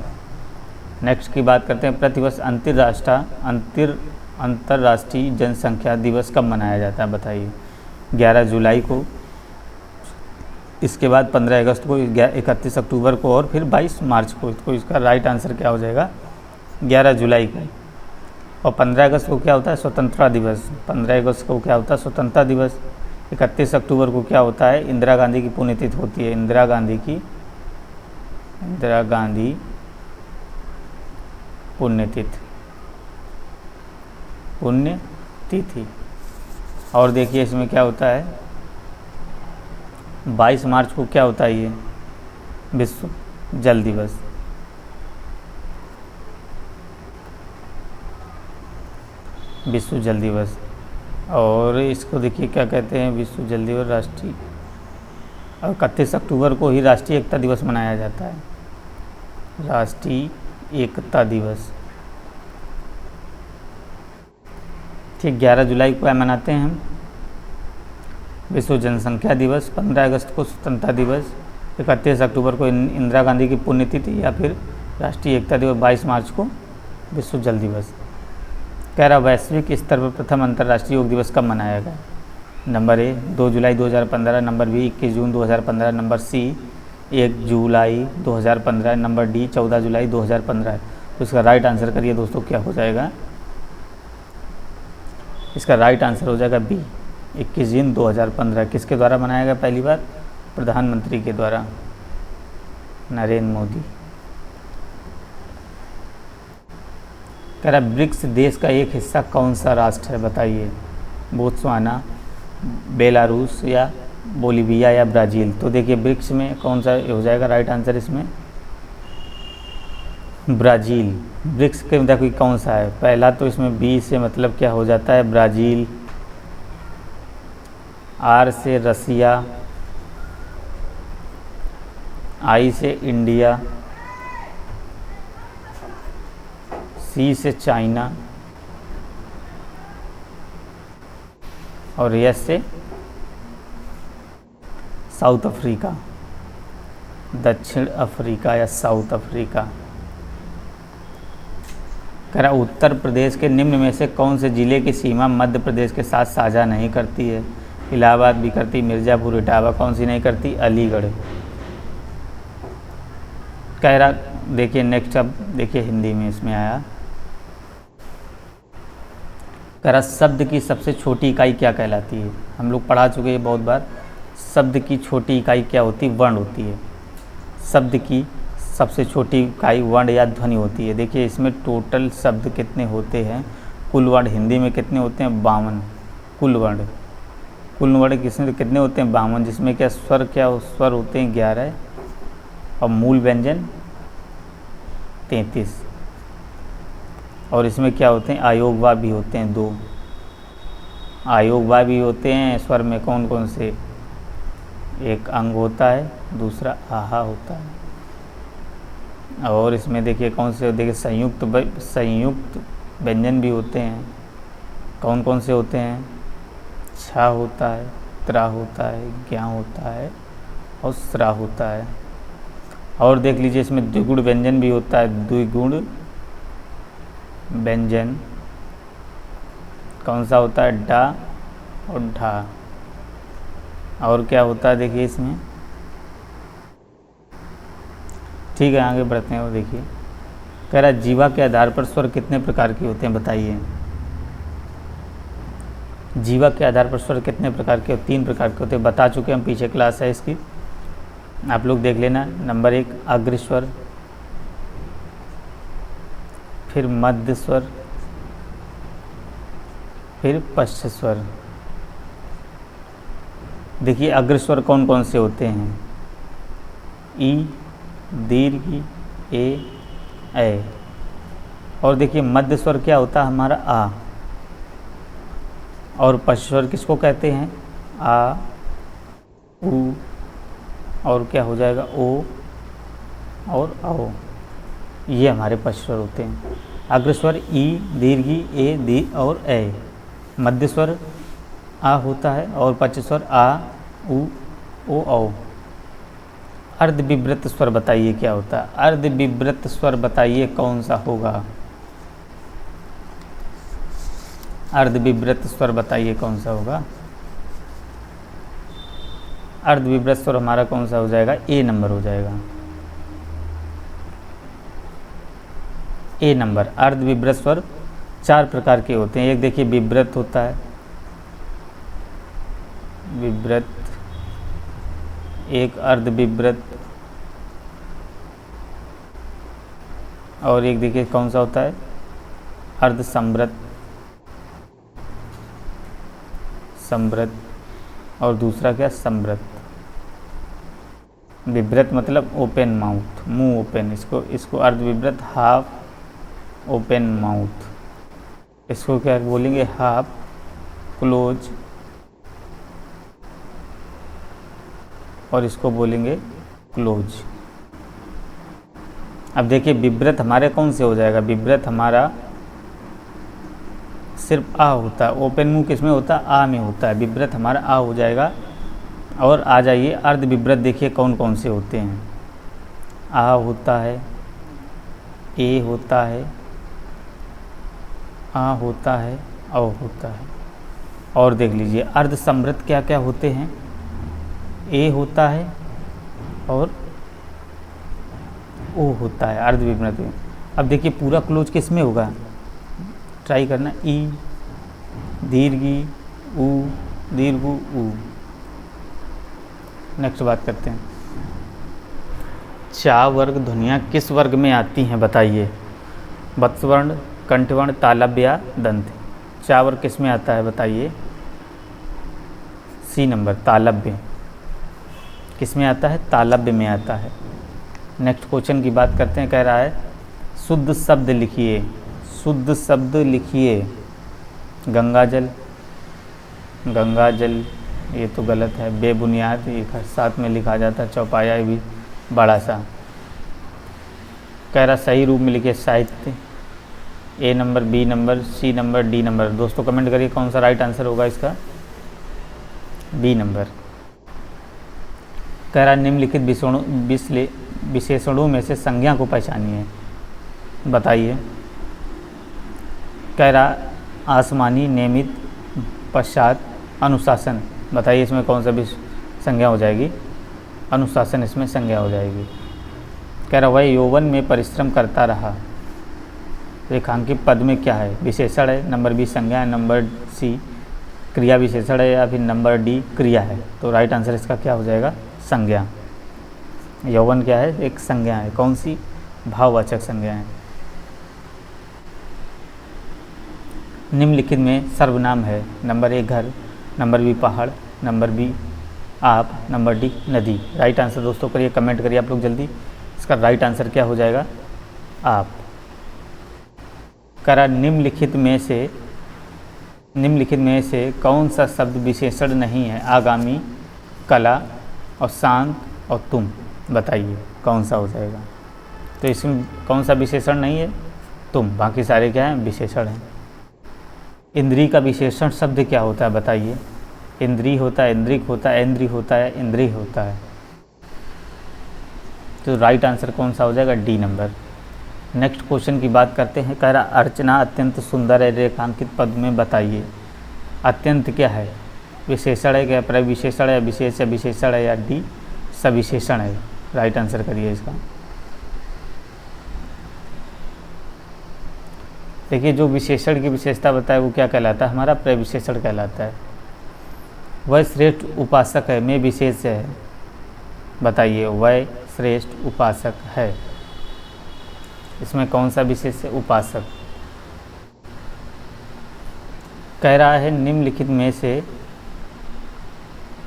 नेक्स्ट की बात करते हैं। प्रतिवर्ष अंतर्राष्ट्रीय जनसंख्या दिवस कब मनाया जाता है बताइए? 11 जुलाई को, इसके बाद 15 अगस्त को, 31 अक्टूबर को और फिर 22 मार्च को। तो इसका राइट आंसर क्या हो जाएगा? 11 जुलाई को। और 15 अगस्त को क्या होता है? स्वतंत्रता दिवस। 15 अगस्त को क्या होता है? स्वतंत्रता दिवस। 31 अक्टूबर को क्या होता है? इंदिरा गांधी की पुण्यतिथि होती है। इंदिरा गांधी पुण्यतिथि। और देखिए इसमें क्या होता है? 22 मार्च को क्या होता है? ये विश्व जल दिवस। विश्व जल दिवस। और इसको देखिए क्या कहते हैं? विश्व जल दिवस राष्ट्रीय। और 31 अक्टूबर को ही राष्ट्रीय एकता दिवस मनाया जाता है। राष्ट्रीय एकता दिवस। ठीक, 11 जुलाई को मनाते हैं हम विश्व जनसंख्या दिवस, 15 अगस्त को स्वतंत्रता दिवस, 31 अक्टूबर को इंदिरा गांधी की पुण्यतिथि या फिर राष्ट्रीय एकता दिवस, 22 मार्च को विश्व जल दिवस। कह रहा वैश्विक स्तर पर प्रथम अंतर्राष्ट्रीय योग दिवस कब मनाया गया? नंबर ए 2 जुलाई 2015, नंबर बी 21 जून 2015, नंबर सी 1 जुलाई 2015, नंबर डी 14 जुलाई 2015। तो इसका राइट आंसर करिए दोस्तों, क्या हो जाएगा? इसका राइट आंसर हो जाएगा बी 21 जून 2015। किसके द्वारा मनाया गया पहली बार? प्रधानमंत्री के द्वारा, नरेंद्र मोदी। कह रहा ब्रिक्स देश का एक हिस्सा कौन सा राष्ट्र है बताइए? बोत्सवाना, बेलारूस या बोलीविया या ब्राज़ील। तो देखिए ब्रिक्स में कौन सा हो जाएगा राइट आंसर? इसमें ब्राज़ील। ब्रिक्स के देखिए कौन सा है? पहला तो इसमें बी से मतलब क्या हो जाता है? ब्राज़ील। आर से रसिया, आई से इंडिया, सी से चाइना और एस से साउथ अफ्रीका, दक्षिण अफ्रीका या साउथ अफ्रीका। कह रहा उत्तर प्रदेश के निम्न में से कौन से ज़िले की सीमा मध्य प्रदेश के साथ साझा नहीं करती है? इलाहाबाद भी करती, मिर्ज़ापुर, इटावा। कौन सी नहीं करती? अलीगढ़। कह रहा देखिए नेक्स्ट, अब देखिए हिंदी में इसमें आया। कह रहा शब्द की सबसे छोटी इकाई क्या कहलाती है? हम लोग पढ़ा चुके हैं बहुत बार। शब्द की छोटी इकाई क्या होती है? वर्ण होती है। शब्द की सबसे छोटी इकाई वर्ण या ध्वनि होती है। देखिए इसमें टोटल शब्द कितने होते हैं? कुल वर्ण हिंदी में कितने होते हैं? 52 कुल वर्ण। कुल वर्ण कितने होते हैं? 52, जिसमें क्या स्वर होते हैं 11 और मूल व्यंजन 33। और इसमें क्या होते हैं? अयोगवा भी होते हैं 2। अयोगवा भी होते हैं स्वर में। कौन कौन से? एक अंग होता है, दूसरा आहा होता है। और इसमें देखिए कौन से? देखिए संयुक्त व्यंजन भी होते हैं। कौन कौन से होते हैं? छा होता है, त्रा होता है, ज्ञा होता है और स्रा होता है। और देख लीजिए इसमें द्विगुण व्यंजन भी होता है। द्विगुण व्यंजन कौन सा होता है? डा और ढा। और क्या होता है देखिए इसमें? ठीक है, आगे बढ़ते हैं। और देखिए कह रहा जीवा के आधार पर स्वर कितने प्रकार के होते हैं बताइए? जीवा के आधार पर स्वर कितने प्रकार के? 3 प्रकार के होते हैं। बता चुके हम, पीछे क्लास है इसकी, आप लोग देख लेना। नंबर 1 अग्र स्वर, फिर मध्य स्वर, फिर पश्च स्वर। देखिए अग्र स्वर कौन कौन से होते हैं? ई, दीर्घ, ए। और देखिए मध्य स्वर क्या होता है हमारा? आ। और पश्च स्वर किसको कहते हैं? आ, उ और क्या हो जाएगा? ओ और औ। ये हमारे पश्च स्वर होते हैं। अग्र स्वर ई, दीर्घ, ए, दी और ए। मध्य स्वर आ होता है और पश्च स्वर आ, उ, ओ, औ। अर्धविव्रत स्वर बताइए क्या होता है? अर्धविव्रत स्वर बताइए कौन सा होगा? अर्धविव्रत स्वर बताइए कौन सा होगा। अर्धविव्रत स्वर हमारा कौन सा हो जाएगा, ए नंबर हो जाएगा। ए नंबर। अर्धविव्रत स्वर 4 प्रकार के होते हैं। एक देखिए विव्रत होता है, विव्रत, एक अर्धविव्रत, और एक देखिए कौन सा होता है, अर्धसंवृत, संवृत, और दूसरा क्या, संवृत। विव्रत मतलब ओपन माउथ, मुंह ओपन, इसको अर्धविव्रत, हाफ ओपन माउथ। इसको क्या बोलेंगे, हाफ क्लोज, और इसको बोलेंगे क्लोज। अब देखिए विव्रत हमारे कौन से हो जाएगा, विव्रत हमारा सिर्फ आ होता है, ओपन मुंह किस में होता है, आ में होता है, विव्रत हमारा आ हो जाएगा। और आ जाइए अर्धविव्रत, देखिए कौन कौन से होते हैं। आ होता है, ए होता है, आ होता है, औ होता है। और देख लीजिए अर्धसंवृत क्या क्या होते हैं, ए होता है और ओ होता है अर्धविव्रत में। अब देखिए पूरा क्लोज किस में होगा, ट्राई करना, ई, दीर्घी, ऊ, दीर्घ, ऊ। नेक्स्ट बात करते हैं, चा वर्ग ध्वनियाँ किस वर्ग में आती हैं बताइए। वत्सवर्ण, कंठवर्ण, तालव्य या दंत। चा वर्ग किस में आता है बताइए, सी नंबर, तालव्य। किस में आता है, तालव्य में आता है। नेक्स्ट क्वेश्चन की बात करते हैं, कह रहा है शुद्ध शब्द लिखिए, शुद्ध शब्द लिखिए। गंगाजल, गंगाजल ये तो गलत है। बेबुनियाद एक साथ में लिखा जाता है, चौपाया भी बड़ा सा। कह रहा सही रूप में लिखिए, साहित्य। A number, B number, C number, D number. दोस्तों कमेंट करिए कौन सा राइट आंसर होगा इसका, बी नंबर। कह रहा निम्नलिखित विशेषणों में से संज्ञा को पहचानिए, बताइए। कह रहा आसमानी, नियमित, पश्चात, अनुशासन। बताइए इसमें कौन सा भी संज्ञा हो जाएगी, अनुशासन इसमें संज्ञा हो जाएगी। कह रहा वह यौवन में परिश्रम करता रहा। रेखांकित पद में क्या है, विशेषण है, नंबर बी संज्ञा है, नंबर सी क्रिया विशेषण है, या फिर नंबर डी क्रिया है। तो राइट आंसर इसका क्या हो जाएगा, संज्ञा। यौवन क्या है, एक संज्ञा है, कौन सी, भाववाचक संज्ञा है। निम्नलिखित में सर्वनाम है, नंबर ए घर, नंबर बी पहाड़, नंबर बी आप, नंबर डी नदी। राइट आंसर दोस्तों करिए, कमेंट करिए आप लोग जल्दी। इसका राइट आंसर क्या हो जाएगा, आप। करा निम्नलिखित में से कौन सा शब्द विशेषण नहीं है, आगामी, कला और शांत और तुम। बताइए कौन सा हो जाएगा। तो इसमें कौन सा विशेषण नहीं है, तुम। बाकी सारे क्या हैं, विशेषण हैं। इंद्री का विशेषण शब्द क्या होता है बताइए। इंद्री होता है, इंद्रिक होता है, इंद्री होता है, इंद्रिय होता है। तो राइट आंसर कौन सा हो जाएगा, डी नंबर। नेक्स्ट क्वेश्चन की बात करते हैं। कह रहा अर्चना अत्यंत सुंदर है, रेखांकित पद में बताइए। अत्यंत क्या है, विशेषण है क्या, प्रविशेषण है, विशेष है, विशेषण है, या डी सविशेषण है। राइट आंसर करिए इसका। देखिए जो विशेषण की विशेषता बताए वो क्या कहलाता है, हमारा प्रविशेषण कहलाता है। वह श्रेष्ठ उपासक है, में विशेष है। बताइए वह श्रेष्ठ उपासक है, इसमें कौन सा विशेष है, उपासक। कह रहा है निम्नलिखित में से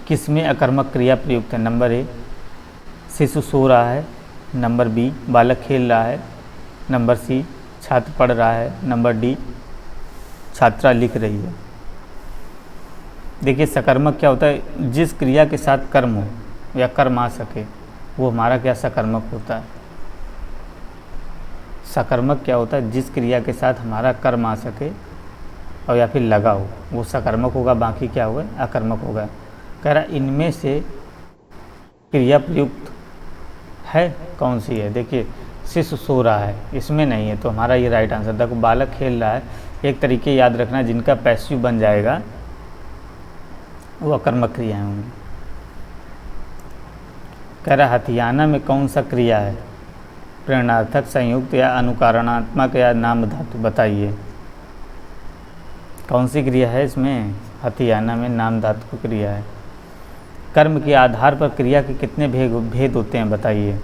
किसमें अकर्मक क्रिया प्रयुक्त है। नंबर ए शिशु सो रहा है, नंबर बी बालक खेल रहा है, नंबर सी छात्र पढ़ रहा है, नंबर डी छात्रा लिख रही है। देखिए सकर्मक क्या होता है, जिस क्रिया के साथ कर्म हो या कर्म आ सके वो हमारा क्या सकर्मक होता है। सकर्मक क्या होता है, जिस क्रिया के साथ हमारा कर्म आ सके और या फिर लगा हो वो सकर्मक होगा, बाकी क्या होगा, अकर्मक होगा। कह रहा इनमें से क्रिया प्रयुक्त है कौन सी है। देखिए शिशु सो रहा है, इसमें नहीं है, तो हमारा ये राइट आंसर। देखो बालक खेल रहा है, एक तरीके याद रखना, जिनका पैसिव बन जाएगा वो अकर्मक क्रियाएँ होंगी। कह रहा हथियाना में कौन सा क्रिया है, प्रेरणार्थक, संयुक्त या अनुकारणात्मक या नाम धातु, बताइए कौन सी क्रिया है इसमें। हथियाना में नाम धातु की क्रिया है। कर्म के आधार पर क्रिया के कितने भेद होते हैं, बताइए।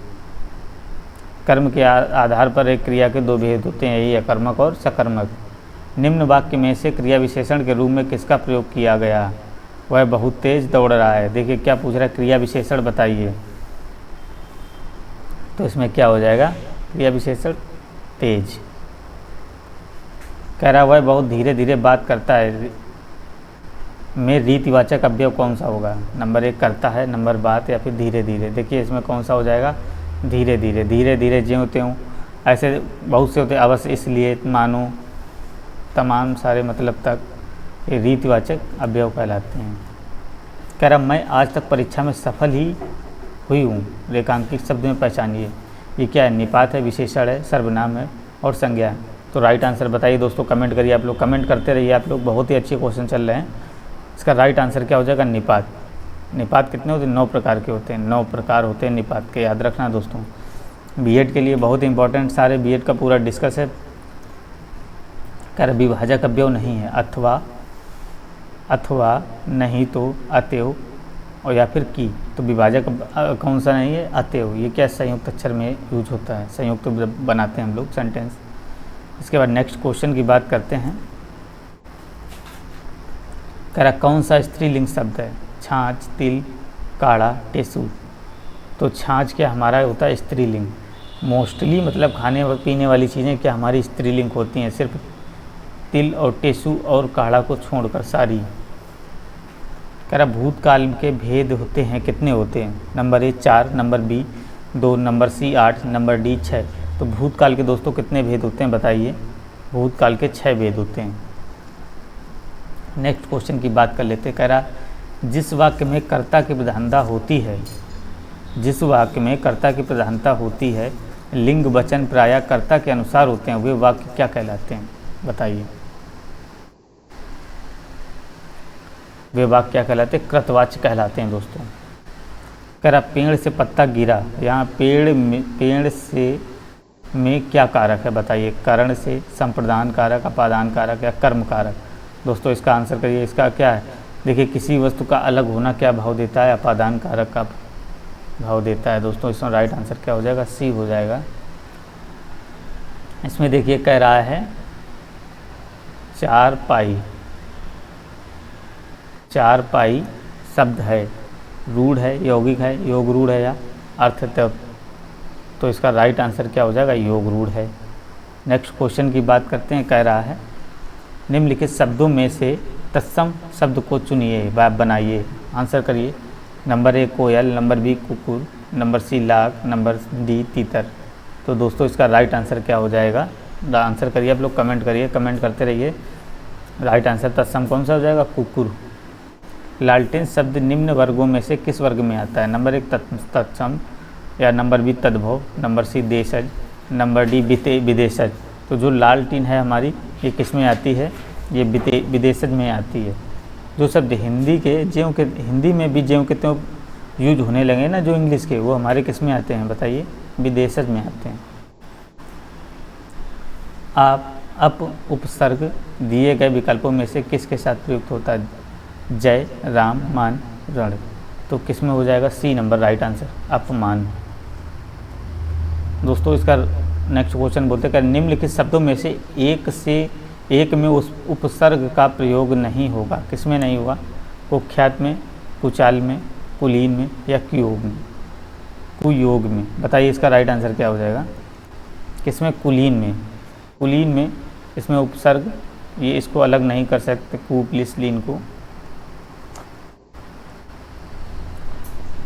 कर्म के आधार पर एक क्रिया के दो भेद होते हैं, यही अकर्मक और सकर्मक। निम्न वाक्य में से क्रिया विशेषण के रूप में किसका प्रयोग किया गया, वह बहुत तेज दौड़ रहा है। देखिए क्या पूछ रहा है, क्रिया विशेषण बताइए। तो इसमें क्या हो जाएगा, क्रिया विशेषण तेज। कह रहा वह बहुत धीरे धीरे बात करता है में रीतिवाचक अवयव कौन सा होगा। नंबर 1 करता है, नंबर बात, या फिर धीरे धीरे। देखिए इसमें कौन सा हो जाएगा, धीरे धीरे। धीरे धीरे ज्यों त्यों, ऐसे बहुत से होते, अवश्य, इसलिए, मानो, तमाम, सारे, मतलब तक, ये रीतिवाचक अवयव कहलाते हैं। कह रहा मैं आज तक परीक्षा में सफल ही हुई हूँ, रेखांकित शब्द में पहचानिए। ये क्या है, निपात है, विशेषण है, सर्वनाम है और संज्ञा है। तो राइट आंसर बताइए दोस्तों, कमेंट करिए। आप लोग कमेंट करते रहिए, आप लोग बहुत ही अच्छे क्वेश्चन चल रहे हैं। इसका राइट आंसर क्या हो जाएगा, निपात। निपात कितने होते हैं, 9 प्रकार के होते हैं, 9 प्रकार होते हैं निपात के, याद रखना दोस्तों। बीएड के लिए बहुत इंपॉर्टेंट, सारे बीएड का पूरा डिस्कस है। कह रहा विभाजक अवयव नहीं है, अथवा, अथवा, नहीं तो, अतएव और या फिर की। तो विभाजक कौन सा नहीं है, अतएव। ये क्या संयुक्त अक्षर में यूज होता है, संयुक्त बनाते हैं हम लोग सेंटेंस। इसके बाद नेक्स्ट क्वेश्चन की बात करते हैं। कह रहा कौन सा स्त्रीलिंग शब्द है, छाछ, तिल, काढ़ा, टेसू। तो छाछ क्या हमारा होता है स्त्रीलिंग। मोस्टली मतलब खाने पीने वाली चीज़ें क्या हमारी स्त्रीलिंग होती हैं, सिर्फ तिल और टेसू और काढ़ा को छोड़कर सारी। कह रहा भूतकाल के भेद होते हैं, कितने होते हैं। Number 1 4, number B 2, number C 8, number D 6। तो भूतकाल के दोस्तों कितने भेद होते हैं, बताइए। भूतकाल के 6 भेद होते हैं। नेक्स्ट क्वेश्चन की बात कर लेते हैं। कह रहा जिस वाक्य में कर्ता की प्रधानता होती है, जिस वाक्य में कर्ता की प्रधानता होती है, लिंग वचन प्रायः कर्ता के अनुसार होते हैं, वे वाक्य क्या कहलाते हैं, बताइए। वे वाक्य क्या कहलाते हैं, कृतवाच्य कहलाते हैं दोस्तों। कह रहा पेड़ से पत्ता गिरा, यहाँ पेड़ से में क्या कारक है, बताइए। करण से, संप्रदान कारक, अपादान कारक या कर्म कारक। दोस्तों इसका आंसर करिए। इसका क्या है, देखिए किसी वस्तु का अलग होना क्या भाव देता है, अपादान कारक का भाव देता है दोस्तों। इसमें राइट आंसर क्या हो जाएगा, सी हो जाएगा। इसमें देखिए कह रहा है 4 पाई। 4 पाई शब्द है, रूढ़ है, यौगिक है, योग रूढ़ है या अर्थ है। तो इसका राइट आंसर क्या हो जाएगा, योग रूढ़ है। नेक्स्ट क्वेश्चन की बात करते हैं। कह रहा है निम्नलिखित शब्दों में से तत्सम शब्द को चुनिए, बनाइए, आंसर करिए। नंबर 1 कोयल, नंबर B कुकुर, number C lakh, number D तीतर। तो दोस्तों इसका राइट आंसर क्या हो जाएगा, आंसर करिए। आप लोग कमेंट करिए, कमेंट करते रहिए। राइट आंसर तत्सम कौन सा हो जाएगा, कुकुर। लालटेन शब्द निम्न वर्गों में से किस वर्ग में आता है। नंबर 1 तत्सम या नंबर B तद्भव, नंबर C देशज, नंबर D विदेशज। तो जो लालटीन है हमारी, ये किस में आती है, ये विदेशज में आती है। जो शब्द हिंदी के ज्यों के, हिंदी में भी ज्यों के त्यों यूज होने लगे ना, जो इंग्लिश के, वो हमारे किस में आते हैं, बताइए, विदेशज में आते हैं। आप उपसर्ग दिए गए विकल्पों में से किसके साथ प्रयुक्त होता है, जय, राम, मान, रण। तो किस में हो जाएगा, सी नंबर राइट आंसर, अपमान। दोस्तों इसका नेक्स्ट क्वेश्चन बोलते हैं निम्नलिखित शब्दों में से एक में उस उपसर्ग का प्रयोग नहीं होगा, किस में नहीं होगा, कुख्यात में, कुचाल में, कुलीन में या कुयोग में। बताइए इसका राइट आंसर क्या हो जाएगा, किसमें, कुलीन में। कुलीन में इसमें उपसर्ग, ये इसको अलग नहीं कर सकते, कुप्लिस लीन को।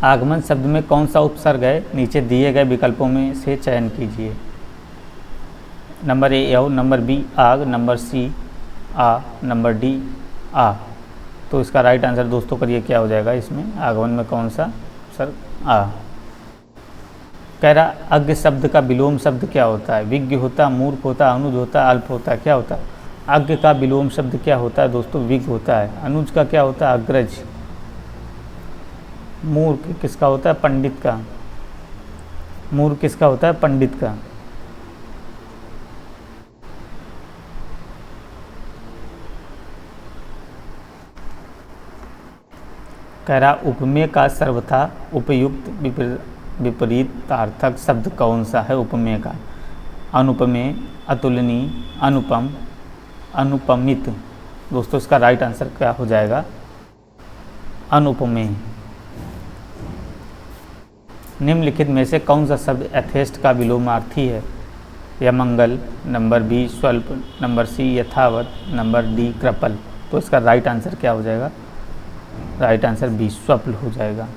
आगमन शब्द में कौन सा उपसर्ग है, नीचे दिए गए विकल्पों में से चयन कीजिए। नंबर ए यव, नंबर बी आग, नंबर सी आ, नंबर डी आ। तो इसका राइट आंसर दोस्तों करिए क्या हो जाएगा, इसमें आगमन में कौन सा उपसर्ग, आ। कह रहा अज्ञ शब्द का विलोम शब्द क्या होता है, विज्ञ होता, मूर्ख होता, अनुज होता, अल्प होता, क्या होता है, अग्र का विलोम शब्द क्या होता है दोस्तों? विग होता है। अनुज का क्या होता है? अग्रज। मूर्ख किसका होता है? पंडित का। मूर्ख किसका होता है? पंडित का। कह रहा उपमेय का सर्वथा उपयुक्त विपरीतार्थक शब्द कौन सा है? उपमेय का अनुपमेय, अतुलनीय, अनुपम, अनुपमित। दोस्तों इसका राइट आंसर क्या हो जाएगा? अनुपमेय। निम्नलिखित में से कौन सा शब्द यथेष्ट का विलोमार्थी है? यमंगल, नंबर बी स्वल्प, नंबर सी यथावत, नंबर डी कृपल। तो इसका राइट आंसर क्या हो जाएगा? राइट आंसर बी स्वप्ल हो जाएगा।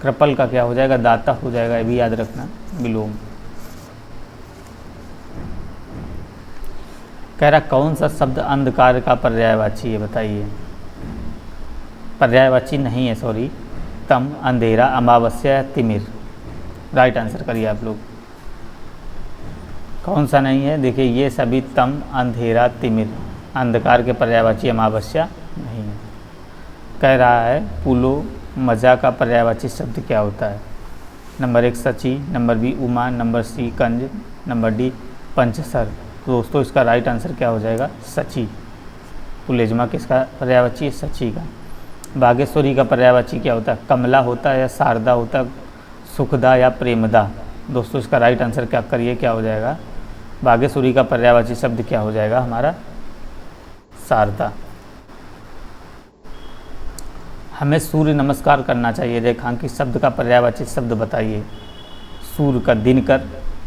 कृपल का क्या हो जाएगा? दाता हो जाएगा। ये भी याद रखना, विलोम। कह रहा कौन सा शब्द अंधकार का पर्यायवाची है? बताइए। पर्यायवाची नहीं है, सॉरी। तम, अंधेरा, अमावस्या, तिमिर। राइट आंसर करिए आप लोग। कौन सा नहीं है? देखिए ये सभी तम, अंधेरा, तिमिर अंधकार के पर्यायवाची अमावस्या नहीं है। कह रहा है पुलो मजा का पर्यायवाची शब्द क्या होता है? Number 1 Shachi, number B Uma, number C कंज, नंबर डी पंचसर। तो दोस्तों इसका राइट आंसर क्या हो जाएगा? सची। पुलेजमा किसका पर्यायवाची है? सची का। बागेश्वरी का पर्यायवाची क्या होता है? कमला होता है या शारदा होता है, सुखदा या प्रेमदा? दोस्तों इसका राइट आंसर क्या करिए, क्या हो जाएगा? बागेश्वरी का पर्यायवाची शब्द क्या हो जाएगा हमारा? शारदा। हमें सूर्य नमस्कार करना चाहिए, रेखांकित शब्द का पर्यायवाची शब्द बताइए। सूर्य का दिनकर,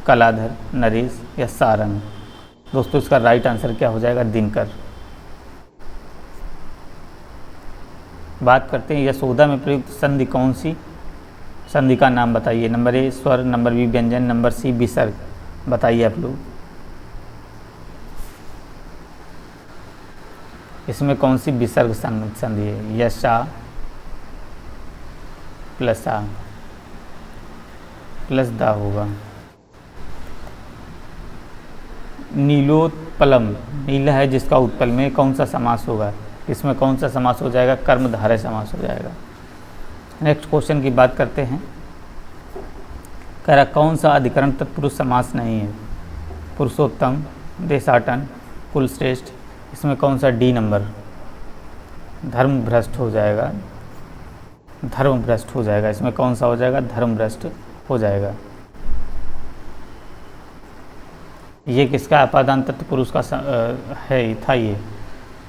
कलाधर, नरेश या सारंग? दोस्तों इसका राइट आंसर क्या हो जाएगा? दिनकर। बात करते हैं यशोदा में प्रयुक्त संधि कौन सी? संधि का नाम बताइए। नंबर ए स्वर, नंबर बी व्यंजन, नंबर सी विसर्ग। बताइए आप लोग, इसमें कौन सी विसर्ग संधि है? यशा प्लस आ प्लस दा होगा। नीलोत्पलम, नीला है जिसका उत्पल में कौन सा समास होगा? इसमें कौन सा समास हो जाएगा? कर्मधारय समास हो जाएगा। नेक्स्ट क्वेश्चन की बात करते हैं। कह रहा कौन सा अधिकरण तत्पुरुष समास नहीं है? पुरुषोत्तम, देशाटन, कुलश्रेष्ठ। इसमें कौन सा डी नंबर? धर्म भ्रष्ट हो जाएगा। धर्म भ्रष्ट हो जाएगा। इसमें कौन सा हो जाएगा? धर्म भ्रष्ट हो जाएगा। ये किसका अपादान तत्पुरुष का है था? ये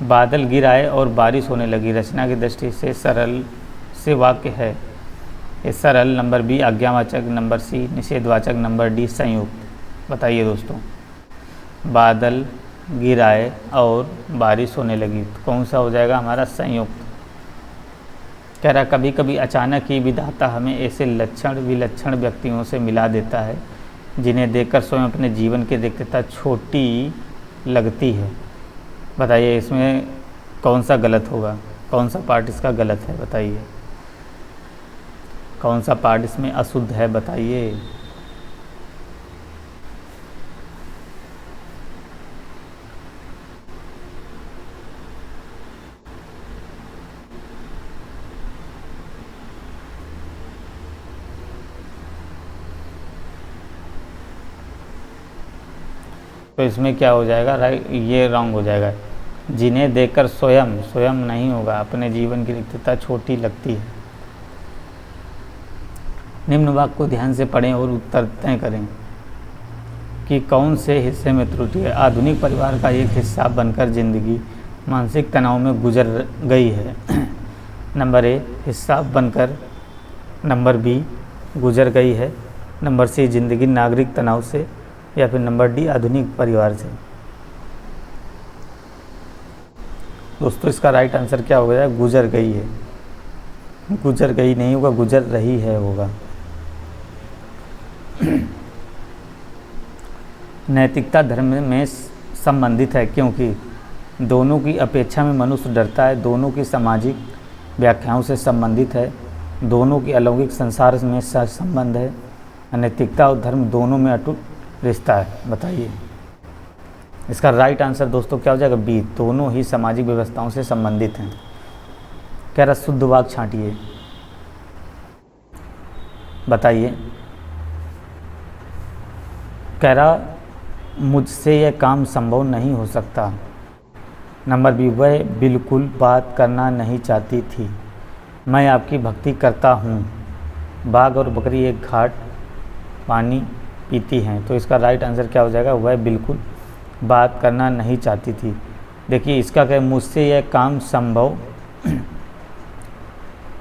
बादल गिर आए और बारिश होने लगी रचना की दृष्टि से सरल से वाक्य है। ये सरल, नंबर बी आज्ञावाचक, नंबर सी निषेधवाचक, नंबर डी संयुक्त। बताइए दोस्तों, बादल गिर आए और बारिश होने लगी तो कौन सा हो जाएगा हमारा? संयुक्त। कह रहा कभी कभी अचानक ही विधाता हमें ऐसे लक्षण विलक्षण व्यक्तियों से मिला देता है जिन्हें देखकर स्वयं अपने जीवन की रिक्तता छोटी लगती है। बताइए इसमें कौन सा गलत होगा? कौन सा पार्ट इसका गलत है? बताइए कौन सा पार्ट इसमें अशुद्ध है? बताइए। तो इसमें क्या हो जाएगा? राइट, ये रॉन्ग हो जाएगा। जिन्हें देखकर स्वयं, स्वयं नहीं होगा, अपने जीवन की रिक्तता छोटी लगती है। निम्न वाक्य को ध्यान से पढ़ें और उत्तर तय करें कि कौन से हिस्से में त्रुटि है। आधुनिक परिवार का एक हिस्सा बनकर जिंदगी मानसिक तनाव में गुजर गई है। नंबर ए हिस्सा बनकर, नंबर बी गुजर गई है, नंबर सी जिंदगी नागरिक तनाव से, या फिर नंबर डी आधुनिक परिवार से। दोस्तों इसका राइट आंसर क्या हो गया? गुजर गई है। गुजर गई नहीं होगा, गुजर रही है होगा। नैतिकता धर्म में संबंधित है क्योंकि दोनों की अपेक्षा में मनुष्य डरता है, दोनों की सामाजिक व्याख्याओं से संबंधित है, दोनों की अलौकिक संसार में संबंध है। नैतिकता और धर्म दोनों में अटूट रिश्ता है। बताइए इसका राइट आंसर दोस्तों क्या हो जाएगा? बी, दोनों ही सामाजिक व्यवस्थाओं से संबंधित हैं। कह रहा शुद्ध वाक्य छांटिए, बताइए। कह रहा मुझसे यह काम संभव नहीं हो सकता। नंबर बी, वह बिल्कुल बात करना नहीं चाहती थी। मैं आपकी भक्ति करता हूँ। बाघ और बकरी एक घाट पानी पीती हैं। तो इसका राइट आंसर क्या हो जाएगा? वह बिल्कुल बात करना नहीं चाहती थी। देखिए इसका क्या, मुझसे यह काम संभव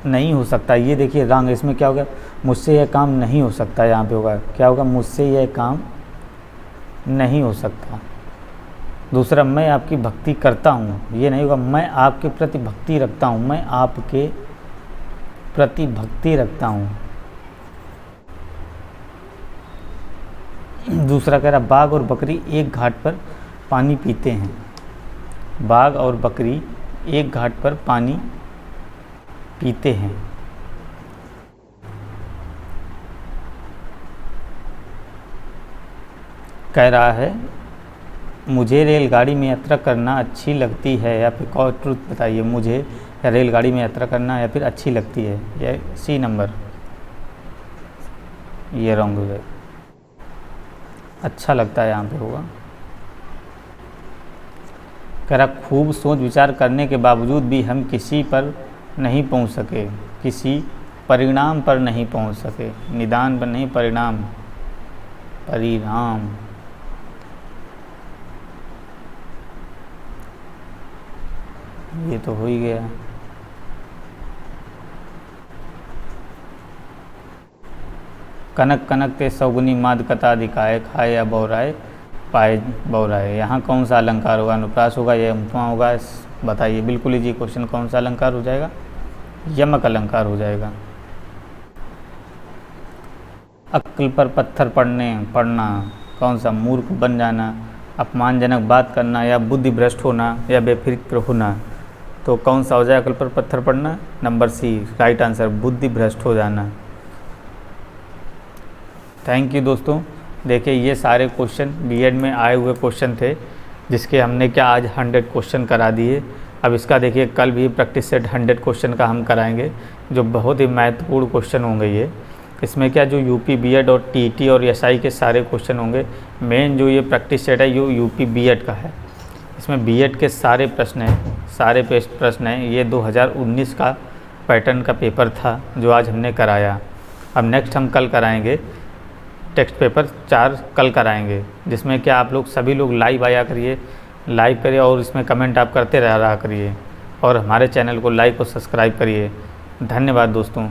नहीं हो सकता, ये देखिए रंग, इसमें क्या होगा? मुझसे यह काम नहीं हो सकता, यहाँ पे होगा क्या होगा? मुझसे यह काम नहीं हो सकता। दूसरा, मैं आपकी भक्ति करता हूँ, ये नहीं होगा। मैं आपके प्रति भक्ति रखता हूँ, मैं आपके प्रति भक्ति रखता हूँ। दूसरा कह रहा बाघ और बकरी एक घाट पर पानी पीते हैं। बाघ और बकरी एक घाट पर पानी पीते हैं। कह रहा है मुझे रेलगाड़ी में यात्रा करना अच्छी लगती है, या फिर और ट्रुथ बताइए, मुझे रेलगाड़ी में यात्रा करना या फिर अच्छी लगती है, या सी नंबर, ये रॉन्ग हो जाएगा। अच्छा लगता है यहाँ पे होगा। कह रहा खूब सोच विचार करने के बावजूद भी हम किसी पर नहीं पहुँच सके, किसी परिणाम पर नहीं पहुँच सके। निदान पर नहीं, परिणाम, परिणाम। ये तो हो ही गया। कनक कनक ते सौगुनी माद कता दिखाए, खाए या बौराए पाए बौराए। यहाँ कौन सा अलंकार होगा? अनुप्रास होगा या उपमा होगा? बताइए, बिल्कुल इजी क्वेश्चन। कौन सा अलंकार हो जाएगा? यमक अलंकार हो जाएगा। अक्ल पर पत्थर पड़ना कौन सा? मूर्ख बन जाना, अपमानजनक बात करना, या बुद्धि भ्रष्ट होना, या बेफिक्र होना। तो कौन सा हो जाए अक्ल पर पत्थर पड़ना? नंबर सी, राइट आंसर, बुद्धि भ्रष्ट हो जाना। थैंक यू दोस्तों। देखिए ये सारे क्वेश्चन बीएड में आए हुए क्वेश्चन थे, जिसके हमने क्या आज 100 क्वेश्चन करा दिए। अब इसका देखिए कल भी प्रैक्टिस सेट 100 क्वेश्चन का हम कराएंगे, जो बहुत ही महत्वपूर्ण क्वेश्चन होंगे ये। इसमें क्या, जो यूपी बीएड और टीईटी और एसआई के सारे क्वेश्चन होंगे। मेन जो ये प्रैक्टिस सेट है ये यूपी बीएड का है। इसमें बीएड के सारे प्रश्न हैं, सारे प्रश्न हैं। ये 2019 का पैटर्न का पेपर था जो आज हमने कराया। अब नेक्स्ट हम कल कराएंगे टेक्स्ट पेपर 4 कल कराएंगे, जिसमें क्या आप लोग सभी लोग लाइव आया करिए, लाइव करिए और इसमें कमेंट आप करते रहा करिए, और हमारे चैनल को लाइक और सब्सक्राइब करिए। धन्यवाद दोस्तों।